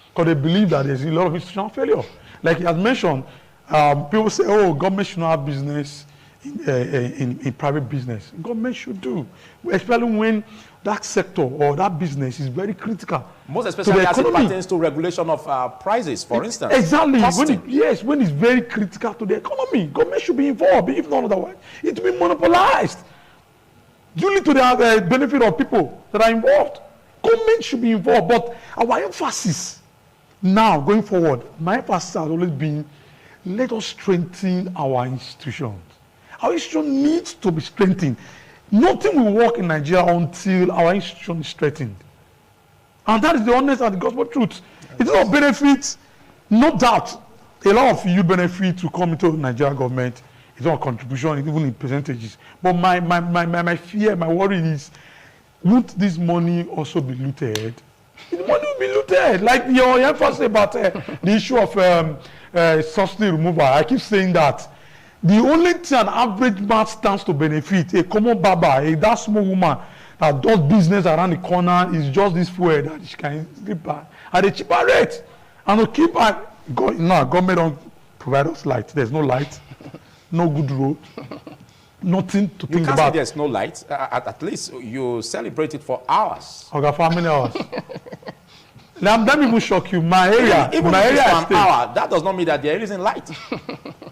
Because they believe that there's a lot of institutional failure. Like he has mentioned, people say, oh, government should not have business in private business. Government should do. Especially when that sector or that business is very critical. Most especially as it pertains to regulation of prices, for instance. Exactly. When it's very critical to the economy, government should be involved. If not otherwise, it will be monopolized. Duly to the benefit of people that are involved. Government should be involved. But our emphasis now, going forward, my emphasis has always been, let us strengthen our institutions. Our institution needs to be strengthened. Nothing will work in Nigeria until our institution is strengthened. And that is the honest and the gospel truth. It's not benefit, no doubt. A lot of you benefit to come into the Nigerian government. It's not a contribution, even in percentages. But my fear, my worry is, won't this money also be looted? The money will be looted. Like your emphasis about the issue of subsidy removal. I keep saying that. The only thing an average man stands to benefit, a common barber, that small woman that does business around the corner, is just this fuel that she can get by at a cheaper rate. And to keep government don't provide us light. There's no light, no good road, nothing to think about. You can't say there's no light. At least you celebrate it for hours. Okay, for how many hours? Let me even shock you. My area, even my area for an hour, that does not mean that there isn't light.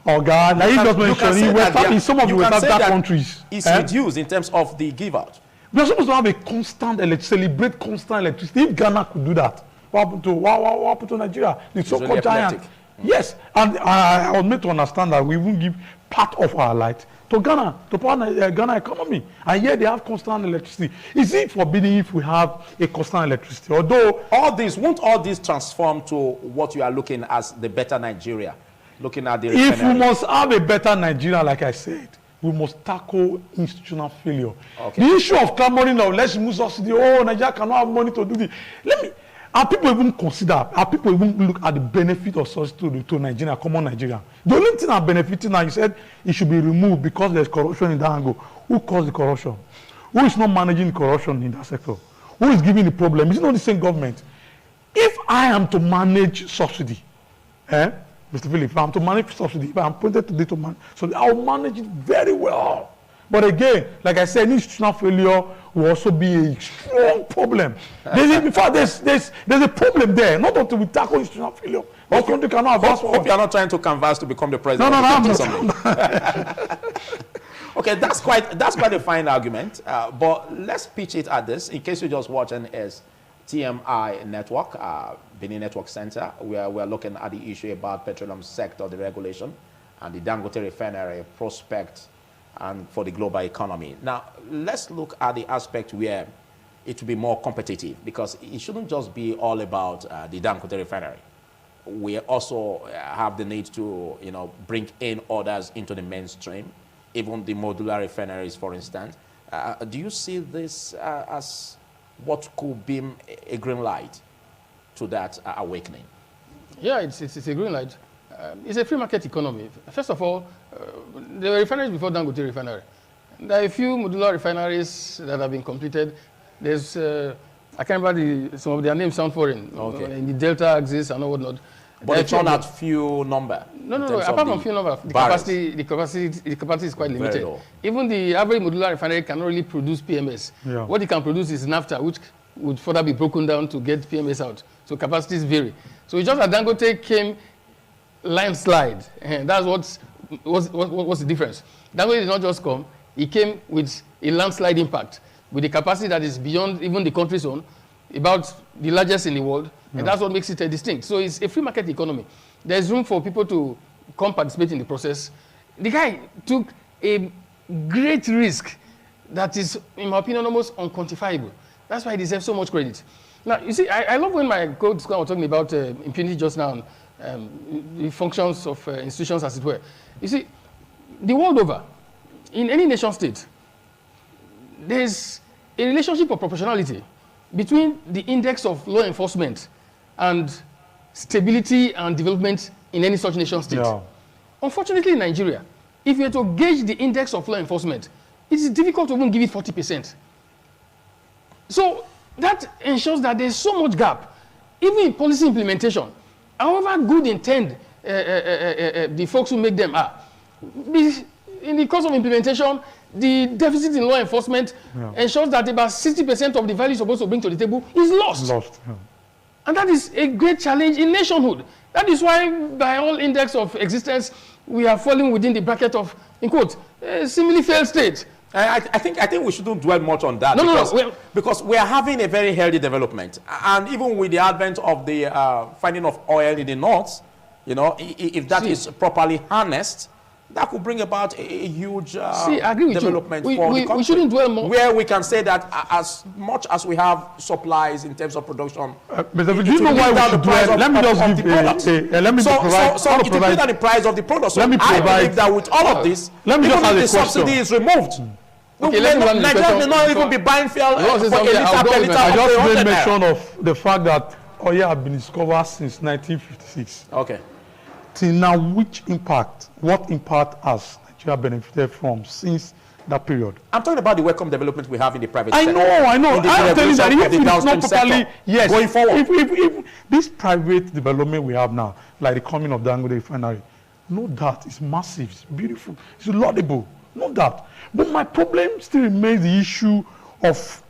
Oh God, now you just mentioned in some of the West African countries. It's reduced in terms of the give out. We are supposed to have a constant celebrate constant electricity. If Ghana could do that, what happened to Nigeria? The so-called giant. Yes, and I was made to understand that we even give part of our light to Ghana, to power Ghana economy. And yet they have constant electricity. Is it forbidden if we have a constant electricity? Although won't all this transform to what you are looking as the better Nigeria? Looking at the if we must have a better Nigeria, like I said, we must tackle institutional failure. Okay. The issue of clamoring of let's remove subsidy, oh, Nigeria cannot have money to do this. Are people even look at the benefit of subsidy to Nigeria, common Nigeria? The only thing I'm benefiting now, you said it should be removed because there's corruption in that angle. Who caused the corruption? Who is not managing corruption in that sector? Who is giving the problem? Is it not the same government? If I am to manage subsidy, Mr. Philip, if I'm to manage subsidy, if I'm appointed today to manage, so I'll manage it very well. But again, like I said, institutional failure will also be a strong problem. In fact, there's a problem there. Not until we tackle institutional failure, our country cannot advance forward. Hope you are not trying to canvass to become the president. No, I'm not. Okay, that's quite a fine argument. But let's pitch it at this. In case you're just watching, is TMI network, Benin Network Center, where we're looking at the issue about petroleum sector, the regulation, and the Dangote Refinery prospect and for the global economy. Now, let's look at the aspect where it will be more competitive, because it shouldn't just be all about the Dangote Refinery. We also have the need to, bring in others into the mainstream, even the modular refineries, for instance. Do you see this as what could be a green light to that awakening? Yeah, it's a green light. It's a free market economy. First of all, there were refineries before Dangote Refinery. There are a few modular refineries that have been completed. There's, I can't remember some of their names sound foreign. Okay. In the Delta axis and all whatnot. But it's not few number. No. Apart from few number, the capacity is quite limited. Even the average modular refinery cannot really produce PMS. Yeah. What it can produce is naphtha, which would further be broken down to get PMS out. So capacities vary. So it's just that Dangote came landslide, and that's what's the difference. Dangote did not just come; he came with a landslide impact, with a capacity that is beyond even the country's own, about the largest in the world. And that's what makes it distinct. So it's a free market economy. There's room for people to come participate in the process. The guy took a great risk that is, in my opinion, almost unquantifiable. That's why he deserves so much credit. Now, you see, I love when my co-discussant was talking about impunity just now, the functions of institutions, as it were. You see, the world over, in any nation state, there's a relationship of proportionality between the index of law enforcement and stability and development in any such nation state. Yeah. Unfortunately, in Nigeria, if you were to gauge the index of law enforcement, it is difficult to even give it 40%. So that ensures that there's so much gap, even in policy implementation. However good intent the folks who make them are, in the course of implementation, the deficit in law enforcement ensures that about 60% of the value you're supposed to bring to the table is lost. And that is a great challenge in nationhood. That is why, by all index of existence, we are falling within the bracket of, in quote, seemingly failed state. I think we shouldn't dwell much on that, because we are having a very healthy development. And even with the advent of the finding of oil in the north, if that is properly harnessed, that could bring about a huge development for the country. We shouldn't dwell more. Where we can say that as much as we have supplies in terms of production, Mr. Do you know why we should dwell? Let me just give let me provide. So it will bring down the price of the product. So I believe that with all of this, let me just even if the subsidy is removed, Nigerians may not even be buying fuel for a liter per liter. I just made mention of the fact that oil has been discovered since 1956. Okay. Till now, what impact has Nigeria benefited from since that period? I'm talking about the welcome development we have in the private sector. I know. I'm telling you that if it's not properly, yes, going forward. If this private development we have now, like the coming of Dangote Refinery, no doubt it's massive, it's beautiful, it's laudable, no doubt. But my problem still remains the issue of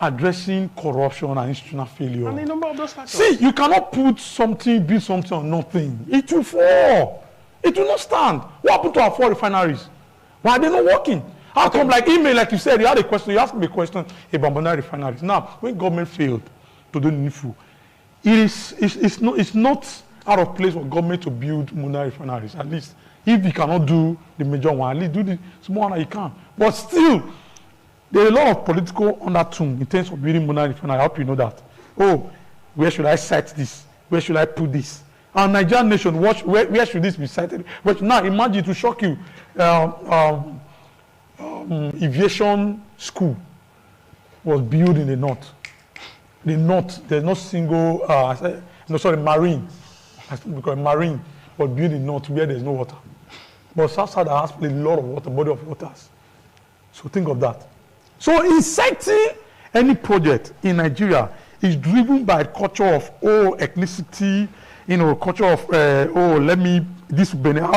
addressing corruption and institutional failure. And a number of those factors. See, you cannot build something on nothing. It will fall. It will not stand. What happened to our 4 refineries? Why are they not working? How come, like you said, you had a question, you asked me a question about modular refineries. Now, when government failed to do the needful, it's not out of place for government to build modular refineries. At least, if you cannot do the major one, at least do the small one you can. But still, there are a lot of political undertone in terms of building modular refinery. I hope you know that. Oh, where should I site this? Where should I put this? And Nigerian nation, where should this be sited? But now, imagine, to shock you, aviation school was built in the north. The north, there's no single, marine. I think because marine was built in the north where there's no water. But South Side has a lot of water, body of waters. So think of that. So inciting any project in Nigeria is driven by culture of ethnicity, culture of how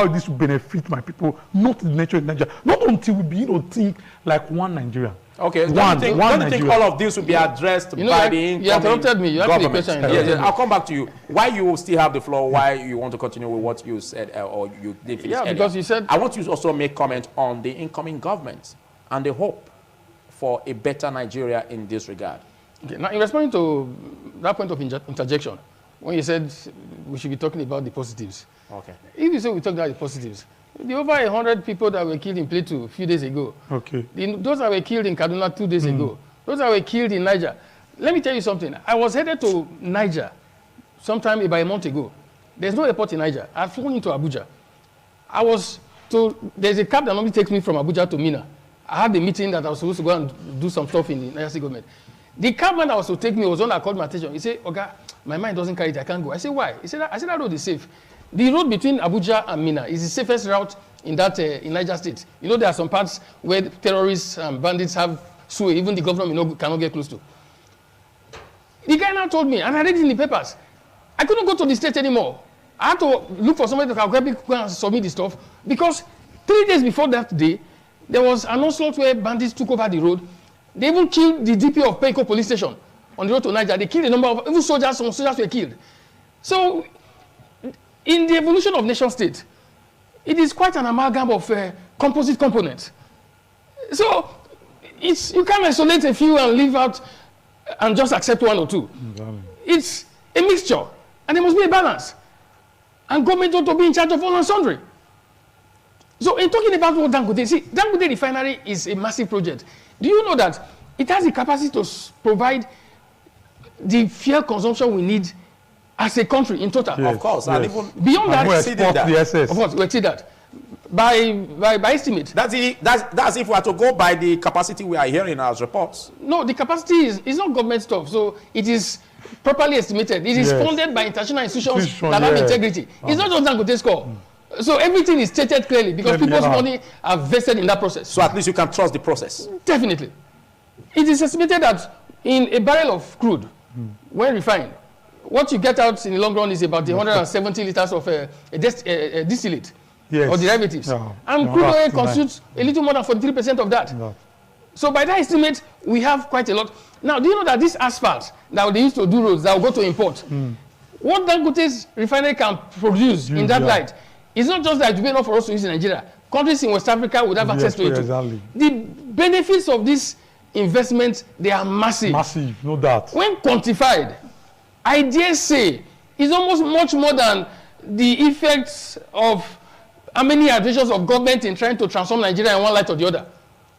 this will benefit my people, not the nature of Nigeria. Not until we begin to think like one Nigeria. Okay, don't you think all of this will be addressed by the incoming You interrupted me. You asked me a question. Yes, I'll come back to you. Why you still have the floor? Why you want to continue with what you said or you did finish earlier? Because you said... I want you to also make comment on the incoming government and the hope for a better Nigeria in this regard. Okay, now in responding to that point of interjection, when you said we should be talking about the positives. Okay. If you say we talk about the positives, the over 100 people that were killed in Plateau a few days ago, okay, those that were killed in Kaduna 2 days ago, those that were killed in Niger. Let me tell you something. I was headed to Niger sometime about a month ago. There's no airport in Niger. I flew into Abuja. There's a cab that normally takes me from Abuja to Mina. I had a meeting that I was supposed to go and do some stuff in the Niger State government. The cabman that was to take me was one that called my attention. He said, "Oga, my mind doesn't carry it. I can't go." I said, "Why?" I said, that road is safe. The road between Abuja and Mina is the safest route in in Niger State. You know, there are some parts where terrorists and bandits have sway, even the government cannot get close to. The guy now told me, and I read it in the papers, I couldn't go to the state anymore. I had to look for somebody to go and submit the stuff, because 3 days before that day, there was an onslaught where bandits took over the road. They even killed the DP of Peko police station on the road to Niger. They killed a number of, even soldiers, some soldiers were killed. So, in the evolution of nation state, it is quite an amalgam of composite components. So, you can't isolate a few and leave out and just accept one or two. Exactly. It's a mixture, and there must be a balance. And government ought to be in charge of all and sundry. So, in talking about what Dangote, see, Dangote Refinery is a massive project. Do you know that it has the capacity to provide the fuel consumption we need as a country in total? Yes, of course. Yes. And even beyond that, we export the excess. of course, we exceed that. By estimate. that's if we are to go by the capacity we are hearing as reports. No, the capacity is not government stuff, so it is properly estimated. It is funded by international institutions that have integrity. It's not just Dangote's call. So everything is stated clearly, because people's money are vested in that process. So at least you can trust the process. Definitely. It is estimated that in a barrel of crude, when refined, what you get out in the long run is about 170 liters of a distillate or derivatives. And crude oil constitutes a little more than 43% of that. So by that estimate, we have quite a lot. Now, do you know that this asphalt that they used to do roads that will go to import, what Dangote's refinery can produce in that light, it's not just that it will be enough for us to use in Nigeria. Countries in West Africa would have access to it. Exactly. The benefits of this investment, they are massive. Massive, no doubt. When quantified, I dare say, it's almost much more than the effects of how many additions of government in trying to transform Nigeria in one light or the other,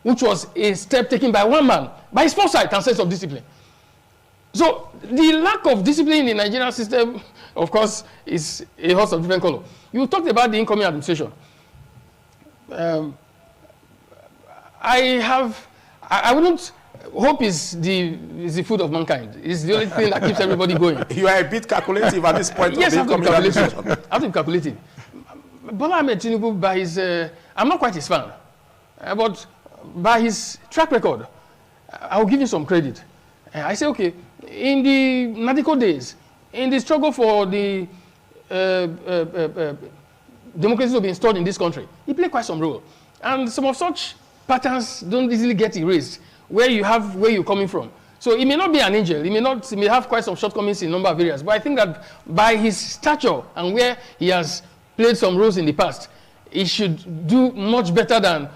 which was a step taken by one man, by his foresight and sense of discipline. So the lack of discipline in the Nigerian system, of course, is a horse of different color. You talked about the incoming administration. I wouldn't hope is the food of mankind. It's the only thing that keeps everybody going. You are a bit calculative at this point. Yes, of the incoming administration. I have to be calculative. Bola Ahmed Tinubu, by his, I'm not quite his fan, but by his track record, I'll give you some credit. I say, okay, in the Nadiko days, in the struggle for the democracy to be installed in this country, he played quite some role. And some of such patterns don't easily get erased, where you're coming from. So he may not be an angel, he may have quite some shortcomings in a number of areas, but I think that by his stature and where he has played some roles in the past, he should do much better than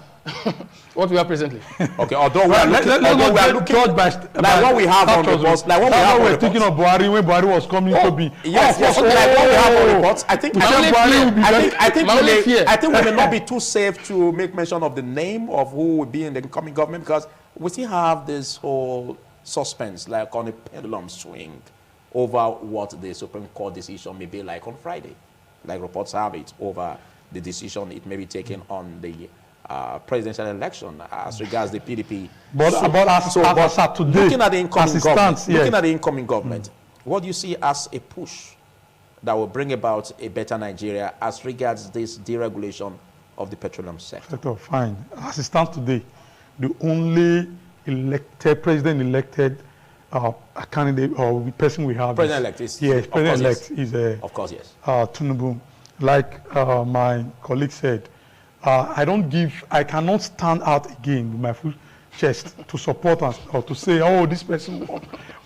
what we are presently. Okay, although we are looking like what we have on reports, like what we have on reports. Thinking of Buhari when Buhari was coming to be. Yes, like what we have on reports. I think we may not be too safe to make mention of the name of who will be in the incoming government, because we still have this whole suspense, like on a pendulum swing over what the Supreme Court decision may be like on Friday. Like reports have it over the decision it may be taken on the presidential election as regards the PDP. But today, looking at the incoming government, what do you see as a push that will bring about a better Nigeria as regards this deregulation of the petroleum sector? Fine. As it stands today, the only president elected a candidate or the person we have. President-elect is. Yes, president-elect is of course, yes. Tinubu. Like my colleague said, I cannot stand out again with my full chest to support us or to say, oh, this person.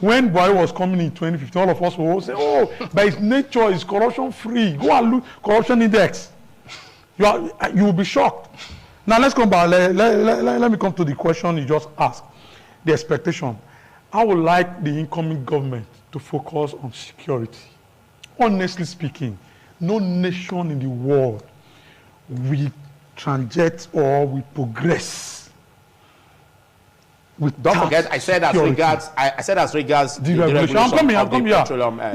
When Buhari was coming in 2015, all of us will say, oh, by its nature, it's corruption-free. Go and look corruption index. You will be shocked. Now let's come back. Let me come to the question you just asked. The expectation. I would like the incoming government to focus on security. Honestly speaking, no nation in the world will transit or will progress. Don't forget, I said as regards the deregulation. I'm coming here.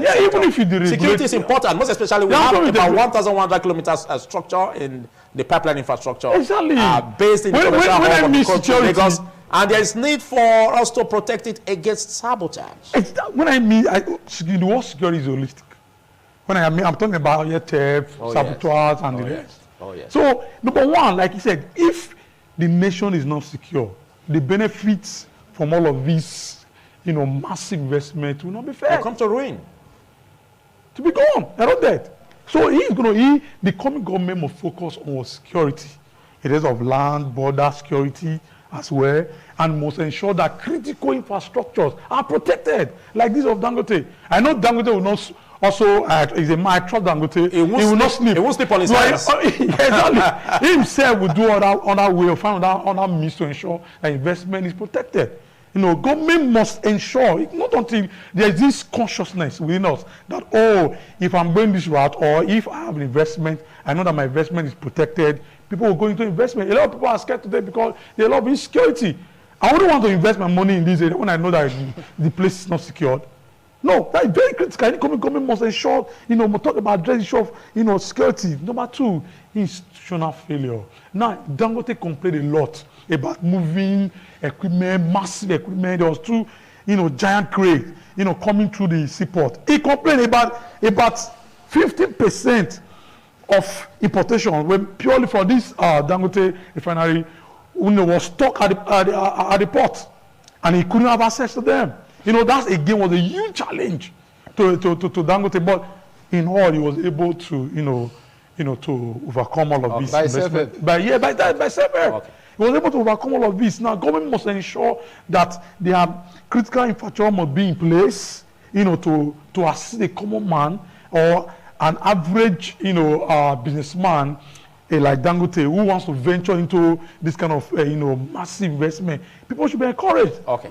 Yeah, even if you deregulate. Security is important, most especially we have about 1,100 kilometers structure in the pipeline infrastructure. Exactly. Based in the commercial hub of the country, Lagos. And there is need for us to protect it against sabotage. When I mean, the word security is holistic. When I'm talking about theft, sabotage, and the rest. Oh, yes. So, number one, like you said, if the nation is not secure, the benefits from all of this, massive investment will not be fair. Will come to ruin. To be gone, they're not dead. So the coming government must focus on security. It is of land, border security as well, and must ensure that critical infrastructures are protected, like this of Dangote. I know Dangote will not also, is a man, I trust Dangote, he will not sleep. He won't sleep on his hands. Exactly. He himself will do other way, or find other means to ensure that investment is protected. Government must ensure, not until there is this consciousness within us that, oh, if I'm going this route, or if I have an investment, I know that my investment is protected. People will go into investment. A lot of people are scared today because they have a lot of insecurity. I wouldn't want to invest my money in this area when I know that the place is not secured. No, that is very critical. Any government must ensure, we talk about the issue of, security. Number two, institutional failure. Now, Dangote complained a lot about moving equipment, massive equipment. There was two, giant cranes, coming through the seaport. He complained about 15% of importation when purely for this Dangote Refinery, was stuck at the port, and he couldn't have access to them. That again was a huge challenge to Dangote, but in all, he was able to, to overcome all of this. By self-help. By self-help. Okay. He was able to overcome all of this. Now, government must ensure that their critical infrastructure must be in place, to assist a common man or an average, businessman like Dangote who wants to venture into this kind of, massive investment. People should be encouraged. Okay.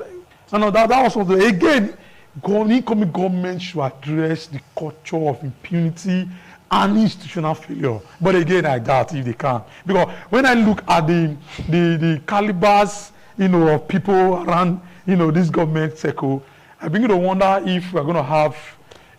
And that was something. Again, incoming government should address the culture of impunity and institutional failure. But again, I doubt if they can. Because when I look at the calibers, of people around, this government circle, I begin to wonder if we're going to have,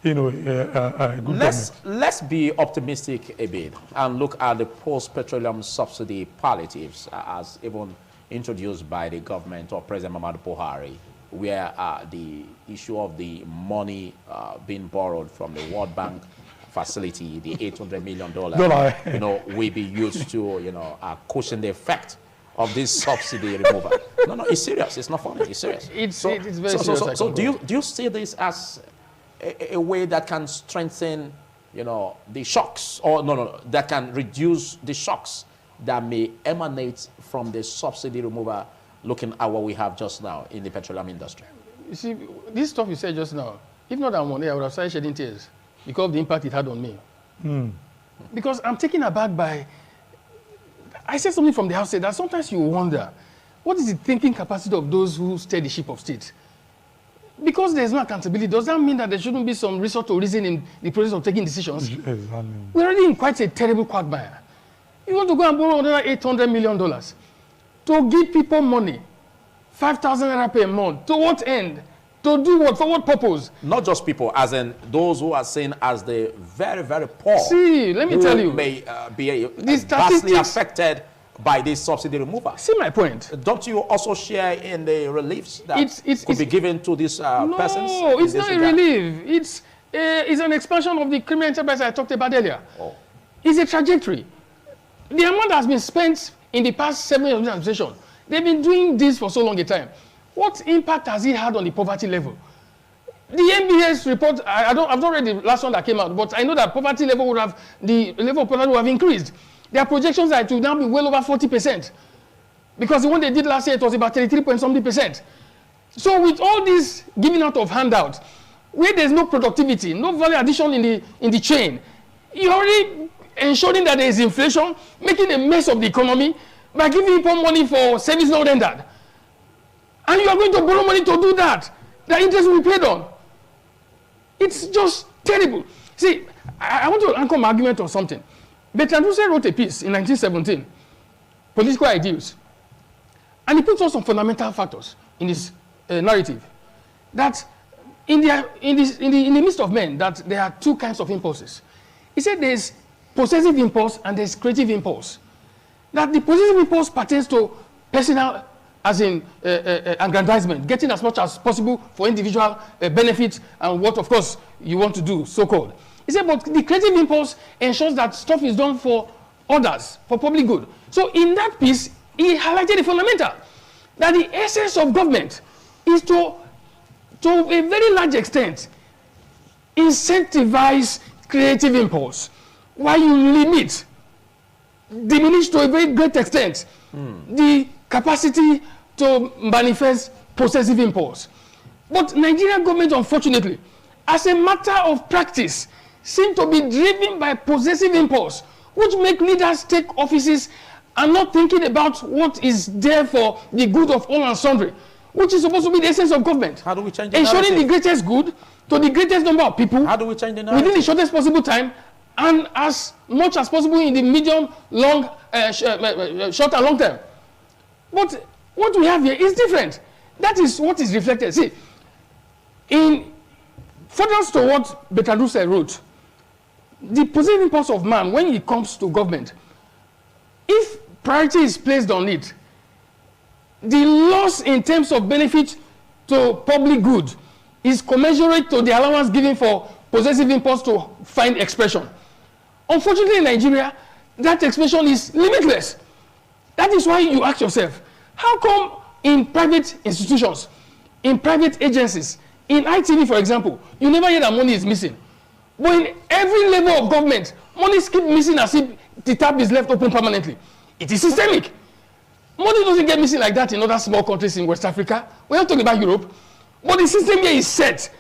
a good government. Let's be optimistic a bit and look at the post-petroleum subsidy palliatives as even introduced by the government of President Muhammadu Buhari, where the issue of the money being borrowed from the World Bank facility, the $800 million, will be used to, cushion the effect of this subsidy removal. No, it's serious. It's not funny. It's serious. It's very serious. So do you see this as a way that can strengthen, the shocks, or that can reduce the shocks that may emanate from the subsidy removal, looking at what we have just now in the petroleum industry? You see, this stuff you said just now, if not that one day, I would have started shedding tears because of the impact it had on me. Because I'm taken aback by, I said something from the outset that sometimes you wonder, what is the thinking capacity of those who steer the ship of state? Because there's no accountability, does that mean that there shouldn't be some resort to reason in the process of taking decisions? Exactly. We're already in quite a terrible quagmire. You want to go and borrow another $800 million to give people money, 5,000 naira per month. To what end? To do what? For what purpose? Not just people, as in those who are seen as the very, very poor. See, let me tell you. May be vastly affected by this subsidy removal. See my point. Don't you also share in the reliefs that could be given to these persons? No, it's not a relief. It's an expansion of the criminal enterprise I talked about earlier. Oh. It's a trajectory. The amount that has been spent in the past 7 years of administration, they've been doing this for so long a time. What impact has it had on the poverty level? The NBS report, I've not read the last one that came out, but I know that the level of poverty would have increased. Their projections are to now be well over 40%. Because the one they did last year, it was about 33.something%. So with all this giving out of handouts, where there's no productivity, no value addition in the chain, you're already ensuring that there is inflation, making a mess of the economy by giving people money for service not rendered. And you are going to borrow money to do that. The interest will be paid on. It's just terrible. See, I want to anchor my argument on something. Bertrand Russell wrote a piece in 1917, Political Ideals. And he puts on some fundamental factors in his narrative. That in the midst of men, that there are two kinds of impulses. He said there's possessive impulse and there's creative impulse. That the possessive impulse pertains to personal, as in aggrandizement, getting as much as possible for individual benefit and what, of course, you want to do, so-called. He said, but the creative impulse ensures that stuff is done for others, for public good. So in that piece, he highlighted the fundamental, that the essence of government is to a very large extent, incentivize creative impulse, while you limit, diminish to a very great extent, the capacity to manifest possessive impulse. But Nigerian government, unfortunately, as a matter of practice, seem to be driven by possessive impulse, which make leaders take offices and not thinking about what is there for the good of all and sundry, which is supposed to be the essence of government. How do we change the ensuring narrative? The greatest good to the greatest number of people. How do we change the narrative? Within the shortest possible time, and as much as possible in the medium, long, short and long term. But what we have here is different. That is what is reflected. See, in furtherance to what Bertrand Russell wrote, the possessive impulse of man, when it comes to government, if priority is placed on it, the loss in terms of benefit to public good is commensurate to the allowance given for possessive impulse to find expression. Unfortunately, in Nigeria, that expression is limitless. That is why you ask yourself, how come in private institutions, in private agencies, in ITV, for example, you never hear that money is missing? But in every level of government, money keeps missing as if the tap is left open permanently. It is systemic. Money doesn't get missing like that in other small countries in West Africa. We're not talking about Europe. But the system here is set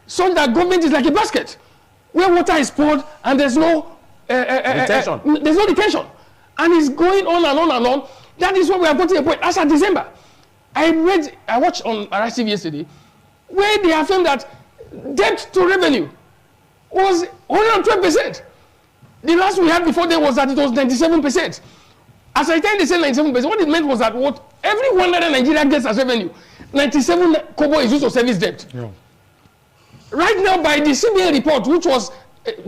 so that government is like a basket where water is poured and there's no detention. There's no detention. And it's going on and on and on. That is what we are going to a point. As of December, I watched on Arise TV yesterday where they affirmed that debt to revenue was 112%. The last we had before then was that it was 97%. As I tell you, they said 97%. What it meant was that what every 100 Nigeria gets as revenue, 97 kobo is used to service debt. Yeah. Right now, by the CBN report, which was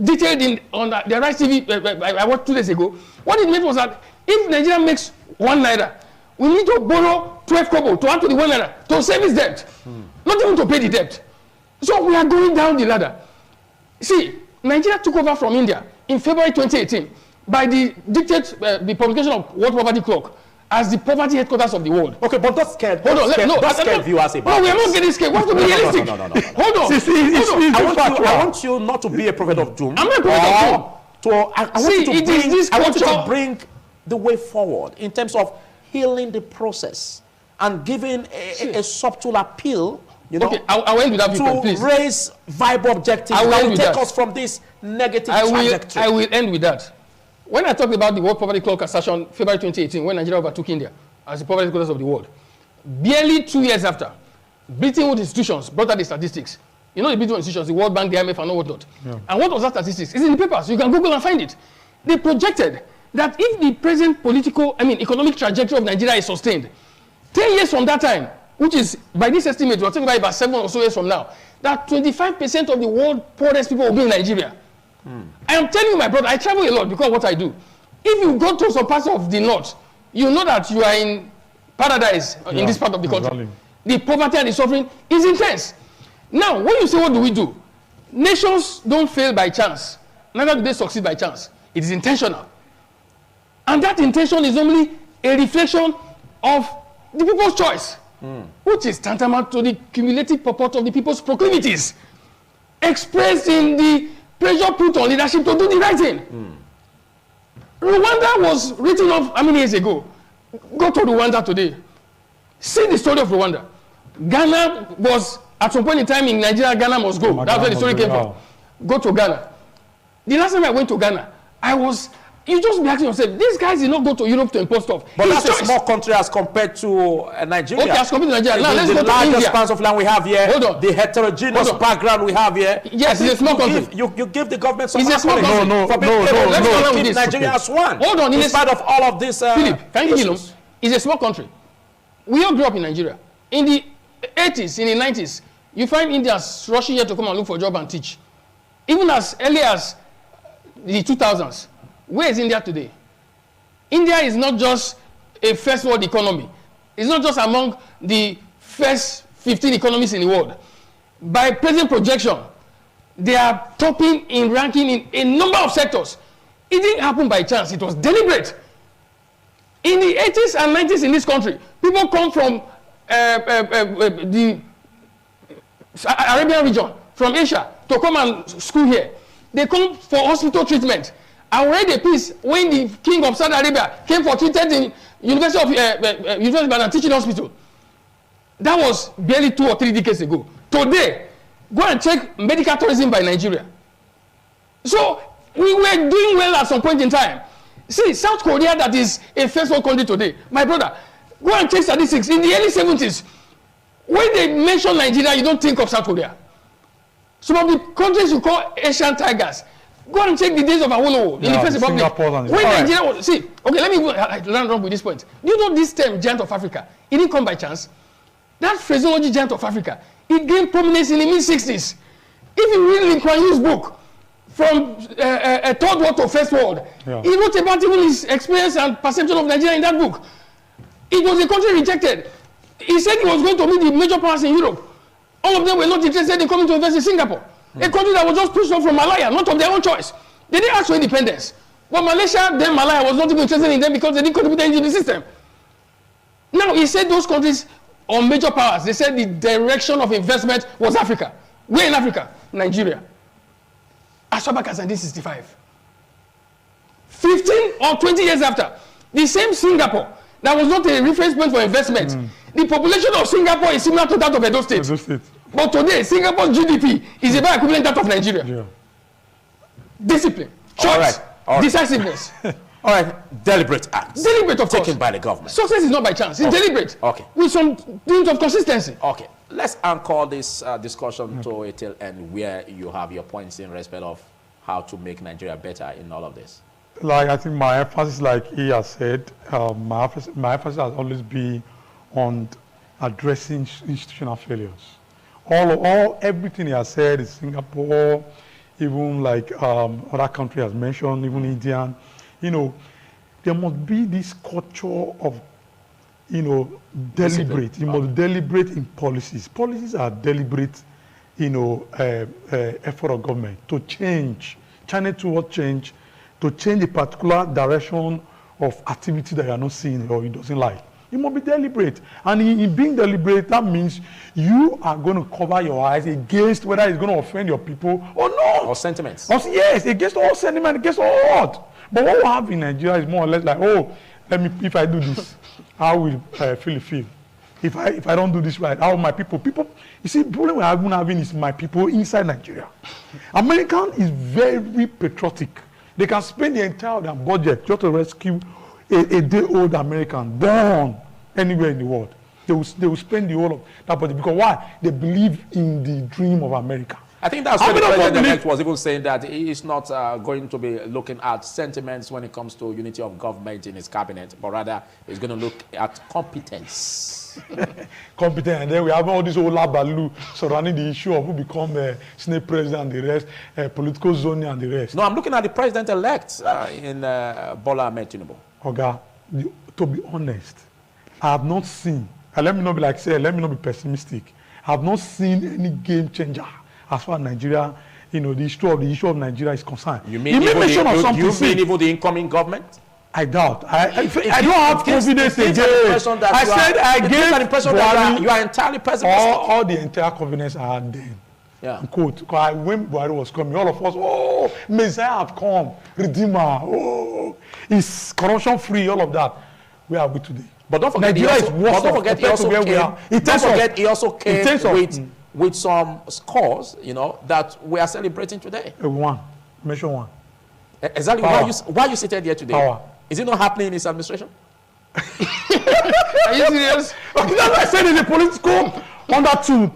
detailed on the Arise TV, I watched 2 days ago, what it meant was that if Nigeria makes 1 naira, we need to borrow 12 kobo to add to the 1 naira to service debt, not even to pay the debt. So we are going down the ladder. See, Nigeria took over from India in February 2018 by the publication of World Poverty Clock as the poverty headquarters of the world. Okay, but that's scared. Hold on, That's scared viewers about. No, we are not getting scared. We have to be realistic. No. Hold on. I want you not to be a prophet of doom. I'm not a prophet of doom. I want you to bring the way forward in terms of healing the process and giving a subtle appeal. You know, okay, I'll end with that viewpoint, please. To raise viable objectives that will take us from this negative trajectory. I will end with that. When I talked about the World Poverty Clock assertion, February 2018, when Nigeria overtook India as the poverty headquarters of the world, barely 2 years after, Bretton Woods institutions brought out the statistics. You know the Bretton Woods institutions, the World Bank, the IMF, and all whatnot. Yeah. And what was that statistics? It's in the papers. You can Google and find it. They projected that if the present economic trajectory of Nigeria is sustained, 10 years from that time, which is, by this estimate, we're talking about 7 or so years from now, that 25% of the world's poorest people will be in Nigeria. I am telling you, my brother, I travel a lot because of what I do. If you go to some parts of the north, you know that you are in paradise in this part of the country. Exactly. The poverty and the suffering is intense. Now, when you say, what do we do? Nations don't fail by chance. Neither do they succeed by chance. It is intentional. And that intention is only a reflection of the people's choice, which is tantamount to the cumulative purport of the people's proclivities. expressed in the pressure put on leadership to do the right thing. Rwanda was written off how many years ago? Go to Rwanda today. See the story of Rwanda. Ghana was, at some point in time in Nigeria, Ghana must go. That's where the story came from. Go to Ghana. The last time I went to Ghana, you just be asking yourself, these guys did not go to Europe to import stuff. But that's a small country as compared to Nigeria. Okay, as compared to Nigeria. Now let's go to India. The largest span of land we have here. Hold on. The heterogeneous background we have here. Yes, it's a small country. You give the government some accolades. No. Keep Nigeria as one. Hold on. In spite of all of this. Philip, can you hear him? It's a small country. We all grew up in Nigeria. In the 80s, in the 90s, you find Indians rushing here to come and look for a job and teach. Even as early as the 2000s. Where is India today? India is not just a first world economy. It's not just among the first 15 economies in the world. By present projection, they are topping in ranking in a number of sectors. It didn't happen by chance. It was deliberate. In the 80s and 90s in this country, people come from the Arabian region, from Asia, to come and school here. They come for hospital treatment. I read a piece when the king of Saudi Arabia came for treatment in University of Ibadan Teaching Hospital. That was barely 2 or 3 decades ago. Today, go and check medical tourism by Nigeria. So we were doing well at some point in time. See, South Korea, that is a first world country today. My brother, go and check statistics. In the early 70s, when they mention Nigeria, you don't think of South Korea. Some of the countries you call Asian tigers. Go and check the days of Awolowo in the First Republic. When Nigeria was, okay, let me land up with this point. Do you know this term, giant of Africa? It didn't come by chance. That phraseology, giant of Africa, it gained prominence in the mid-60s. If you read Lee Kuan Yew's book, from a third world to first world, he wrote about even his experience and perception of Nigeria in that book. It was a country rejected. He said he was going to meet the major powers in Europe. All of them were not interested in coming to invest in Singapore. A country that was just pushed off from Malaya, not of their own choice. They didn't ask for independence. But Malaysia, then Malaya, was not even interested in them because they didn't contribute into the system. Now, he said those countries or major powers, they said the direction of investment was Africa. Where in Africa? Nigeria. As far back as 1965. 15 or 20 years after, the same Singapore, that was not a reference point for investment. The population of Singapore is similar to that of Edo State. But today, Singapore's GDP is about equivalent to that of Nigeria. Yeah. Discipline, choice, decisiveness. All right, deliberate acts. Deliberate, of course. Taken by the government. Success is not by chance. It's deliberate. Okay. With some hint of consistency. Okay. Let's anchor this discussion to a tail end where you have your points in respect of how to make Nigeria better in all of this. Like, I think my emphasis, like he has said, my emphasis has always been on addressing institutional failures. Everything he has said is Singapore, even like other countries has mentioned, even India. You know, there must be this culture of, deliberate. You must deliberate in policies. Policies are deliberate, effort of government to change, channel toward change, to change a particular direction of activity that you are not seeing or you doesn't like. You must be deliberate. And in being deliberate, that means you are going to cover your eyes against whether it's going to offend your people or not. Or sentiments. Yes, against all sentiments, against all what. But what we have in Nigeria is more or less like, if I do this, how will Philip feel? If I don't do this right, how will my people? You see, the problem we're having is my people inside Nigeria. American is very patriotic. They can spend the entire budget just to rescue a day-old American born anywhere in the world. They will spend the whole of that budget because why? They believe in the dream of America. I think that's why the president was even saying that he is not going to be looking at sentiments when it comes to unity of government in his cabinet, but rather he's going to look at competence. Competence, and then we have all this old labaloo surrounding the issue of who become Senate president and the rest, political zoning and the rest. No, I'm looking at the president-elect in Bola Ahmed Tinubu. Oga, to be honest, I have not seen, and let me not be pessimistic, I have not seen any game changer as far as Nigeria, the issue of Nigeria is concerned. You mean even the incoming government? I doubt. I don't have confidence again. I said I gave the impression that you are entirely pessimistic. All the entire confidence I had then Yeah. Quote, because when Buhari was coming, all of us, oh, Messiah have come, Redeemer, oh, it's corruption free, all of that. Where are we today? But don't forget, Nigeria is worse don't forget, he also came with some scores, you know, that we are celebrating today. One, mention one. Exactly. Why you seated here today? Power. Is it not happening in his administration? Are you serious? Okay, that's why I said in the political under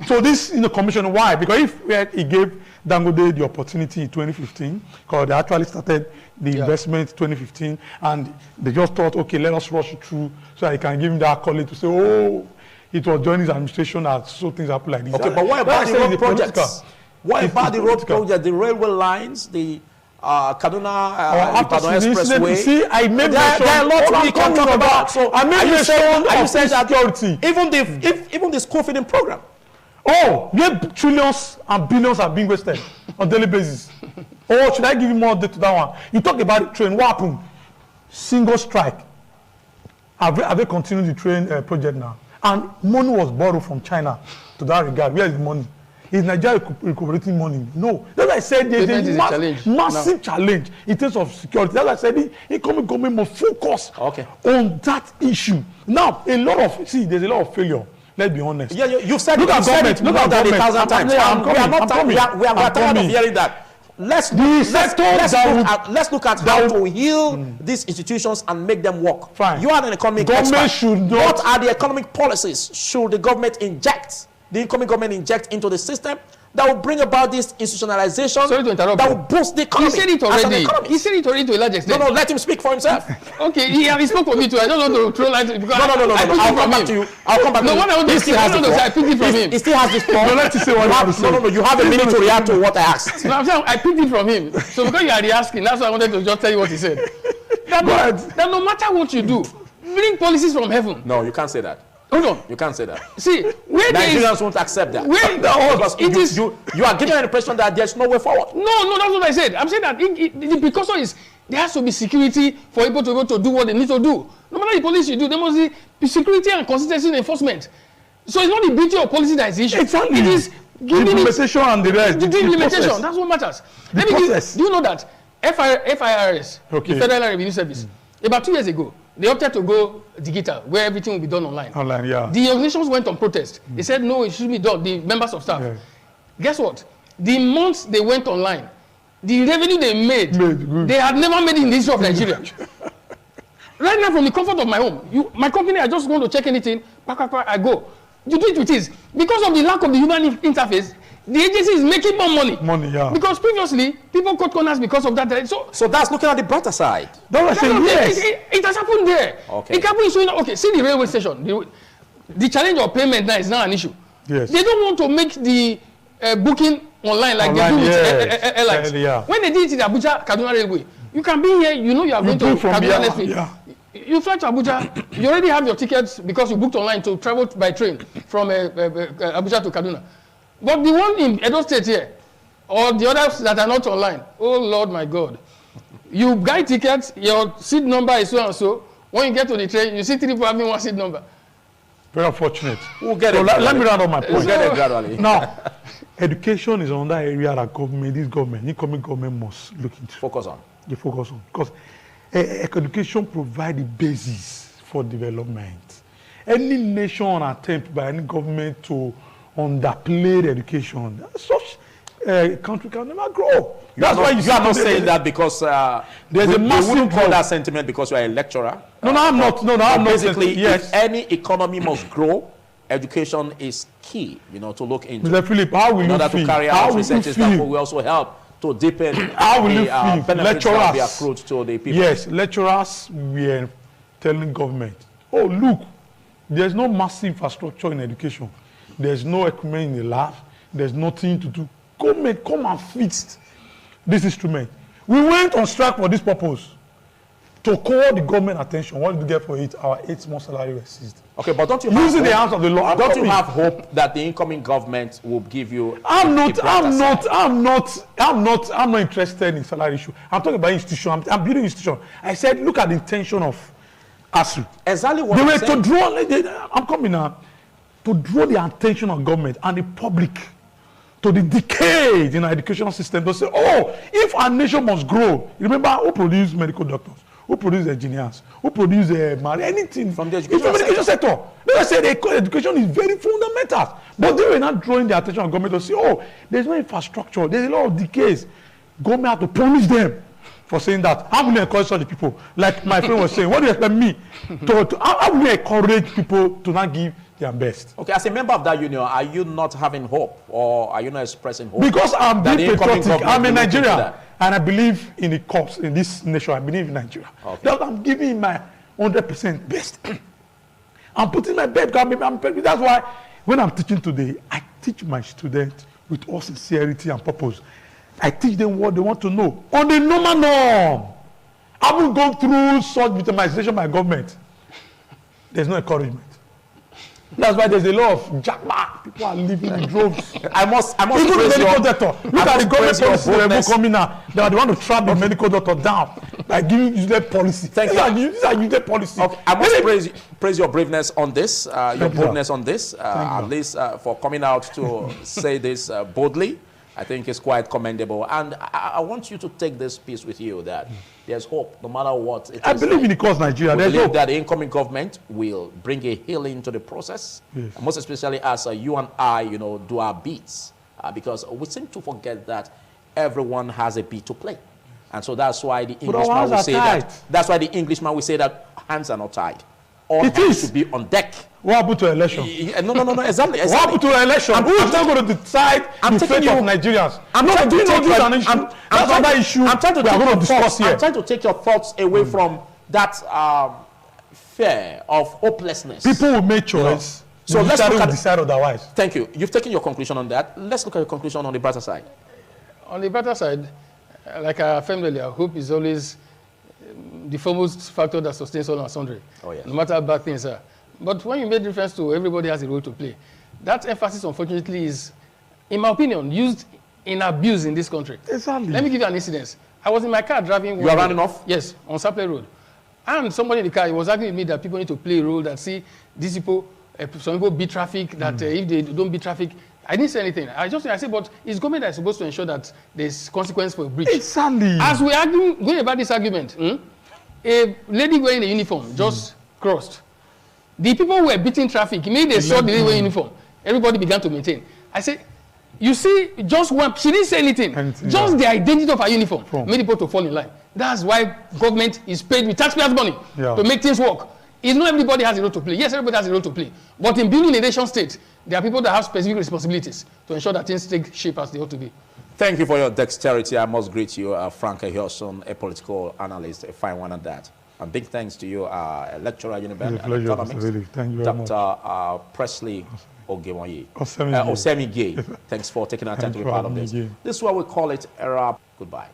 to this commission. Why? Because if he gave Dangote the opportunity in 2015, because they actually started the investment in 2015, and they just thought, okay, let us rush it through so I can give him that accolade to say, oh, it was during his administration that so things happen like this. Okay, but what about the road projects? What about the road projects, the railway lines, the Kaduna Expressway? See, I made there are lots we can talk about. So I made are you saying that security? Even the school feeding program? Oh, where trillions and billions are being wasted on daily basis. Oh, should I give you more data to that one? You talk about the train. What happened? Single strike. Have they continued the train project now? And money was borrowed from China to that regard. Where is the money? Is Nigeria recuperating money? No. That's why I said there's a massive challenge in terms of security. That's why I said the incoming government must focus on that issue. Now, there's a lot of failure. Let's be honest. Yeah, you've said it. Look at government. Look at that 1,000 times. We are tired of hearing that. Let's look at how to heal these institutions and make them work. Fine. You are an economic expert. What are the economic policies should the government inject, the incoming government inject into the system that will bring about this institutionalization? Sorry to interrupt. That will boost the economy. He said it already. He said it already to a large extent. No, let him speak for himself. Okay, he spoke for me too. I don't want to throw light. No. I'll come back to you. No, what I want to say, I picked it from him. He still has this point. No, let you say what you have to say. No. You have a minute to react to what I asked. No, I'm saying I picked it from him. So because you are asking, that's why I wanted to just tell you what he said. That no matter what you do, bring policies from heaven. No, you can't say that. Hold on. You can't say that. See, where Nigerians won't accept that. Because you are giving an impression that there's no way forward. No, that's what I said. I'm saying that the precaution is there has to be security for people to be able to do what they need to do. No matter the policy you do, there must be security and consistency in enforcement. So it's not the beauty of policy that is the issue. Exactly. It is giving implementation and the rest. The implementation. That's what matters. The process. Do you know that FIRS, the Federal Revenue Service, about 2 years ago, they opted to go digital, where everything will be done online. Online, yeah. The organizations went on protest. They said, no, it should be done, the members of staff. Yeah. Guess what? The months they went online, the revenue they made they had never made in the history of Nigeria. Right now, from the comfort of my home, my company, I just want to check anything, I go. You do it with ease. Because of the lack of the human interface, the agency is making more money. Because previously, people cut corners because of that. So that's looking at the brighter side. It has happened there. Okay. It happened so okay, see the railway station. The challenge of payment now is now an issue. Yes. They don't want to make the booking online like they do with airlines. When they did it at Abuja Kaduna Railway, you can be here, you are going to Kaduna next week. You fly to Abuja, you already have your tickets because you booked online to travel by train from Abuja to Kaduna. But the one in Edo State here, or the others that are not online, oh Lord my God. You buy tickets, your seat number is so and so. When you get to the train, you see 3 people having one seat number. Very unfortunate. We'll get it. Let me round up my point. We'll get it gradually. Now, education is another area that incoming government must look into. Focus on. They focus on. Because education provides the basis for development. Any nation attempt by any government to underplay education, such a country can never grow. That's why you are not saying that because there's a massive. We wouldn't call that sentiment because you are a lecturer. No, I'm not. No, I'm not. Basically, if any economy must grow, education is key. To look into. Mr. Philip, how will you feel? In order to carry out researches that will also help to deepen the benefits that be accrued to the people. Yes, lecturers were telling government, oh look, there's no massive infrastructure in education. There's no equipment in the lab. There's nothing to do. Government, come and fix this instrument. We went on strike for this purpose. To call the government attention. What did we get for it? Our 8-month salary was seized. Okay, but don't you using the hands of the law? Don't you have hope that the incoming government will give you? I'm not interested in salary issue. I'm talking about institution. I'm building institution. I said, look at the intention of ASU. Exactly what they were to draw. I'm coming now to draw the attention of government and the public to the decay in our educational system to say, oh, if our nation must grow, remember who produced medical doctors, who produced engineers, who produced anything from the education sector. They said education is very fundamental. But they were not drawing the attention of government to say, oh, there's no infrastructure, there's a lot of decays. Government have to punish them for saying that. How will you encourage such people? Like my friend was saying, what do you expect me how will you encourage people to not give their best? Okay, as a member of that union, are you not having hope, or are you not expressing hope? Because I'm being patriotic. I'm in Nigeria, and I believe in the cause in this nation. I believe in Nigeria. Okay. I'm giving my 100% best. I'm putting my best. That's why when I'm teaching today, I teach my students with all sincerity and purpose. I teach them what they want to know on the normal norm. I will go through such victimization by government. There's no encouragement. That's why there's a lot of jackpot. People are living in droves. I must even praise the medical doctor. Look at the government policy that coming now. They are the one to trap the medical doctor down by giving useless policy. Thank you. These are useless policy. Okay. I must praise your braveness on this, your boldness on this, at least for coming out to say this boldly. I think it's quite commendable. And I want you to take this piece with you that there's hope no matter what it is. I believe in the cause Nigeria. There's hope that the incoming government will bring a healing to the process. Yes. Most especially as you and I, do our beats. Because we seem to forget that everyone has a beat to play. And so that's why the Englishman will say that. That's why the Englishman will say that hands are not tied. All hands should be on deck. What happened to election? No, exactly. What happened to election? Who is not going to decide the fate of Nigerians? I'm trying to take your thoughts away from that fear of hopelessness. People will make choice. So let's look at decide otherwise. Thank you. You've taken your conclusion on that. Let's look at your conclusion on the brighter side. On the brighter side, like I affirmed earlier, hope is always the foremost factor that sustains all and sundry. Oh, yes. No matter how bad things are. But when you made reference to everybody has a role to play, that emphasis, unfortunately, is, in my opinion, used in abuse in this country. Exactly. Let me give you an incident. I was in my car driving. You are running off? Yes, on Saple Road. And somebody in the car, he was arguing with me that people need to play a role, that see, these people, some people beat traffic, that if they don't beat traffic, I didn't say anything. I said, but it's government that is supposed to ensure that there's consequence for a breach. Exactly. As we're going about this argument, a lady wearing a uniform just crossed. The people who were beating traffic, immediately they saw the lady wearing a uniform. Everybody began to maintain. I said, you see, just one, she didn't say anything. Just the identity of her uniform made people to fall in line. That's why government is paid with taxpayers' money to make things work. It's not everybody has a role to play. Yes, everybody has a role to play. But in building a nation state, there are people that have specific responsibilities to ensure that things take shape as they ought to be. Thank you for your dexterity. I must greet you, Frank Hyoson, a political analyst, a fine one at that. And big thanks to you, lecturer at University Dr. Presley Osemi Gay. Thanks for taking our time to be part of this. This is what we call it a wrap. Goodbye.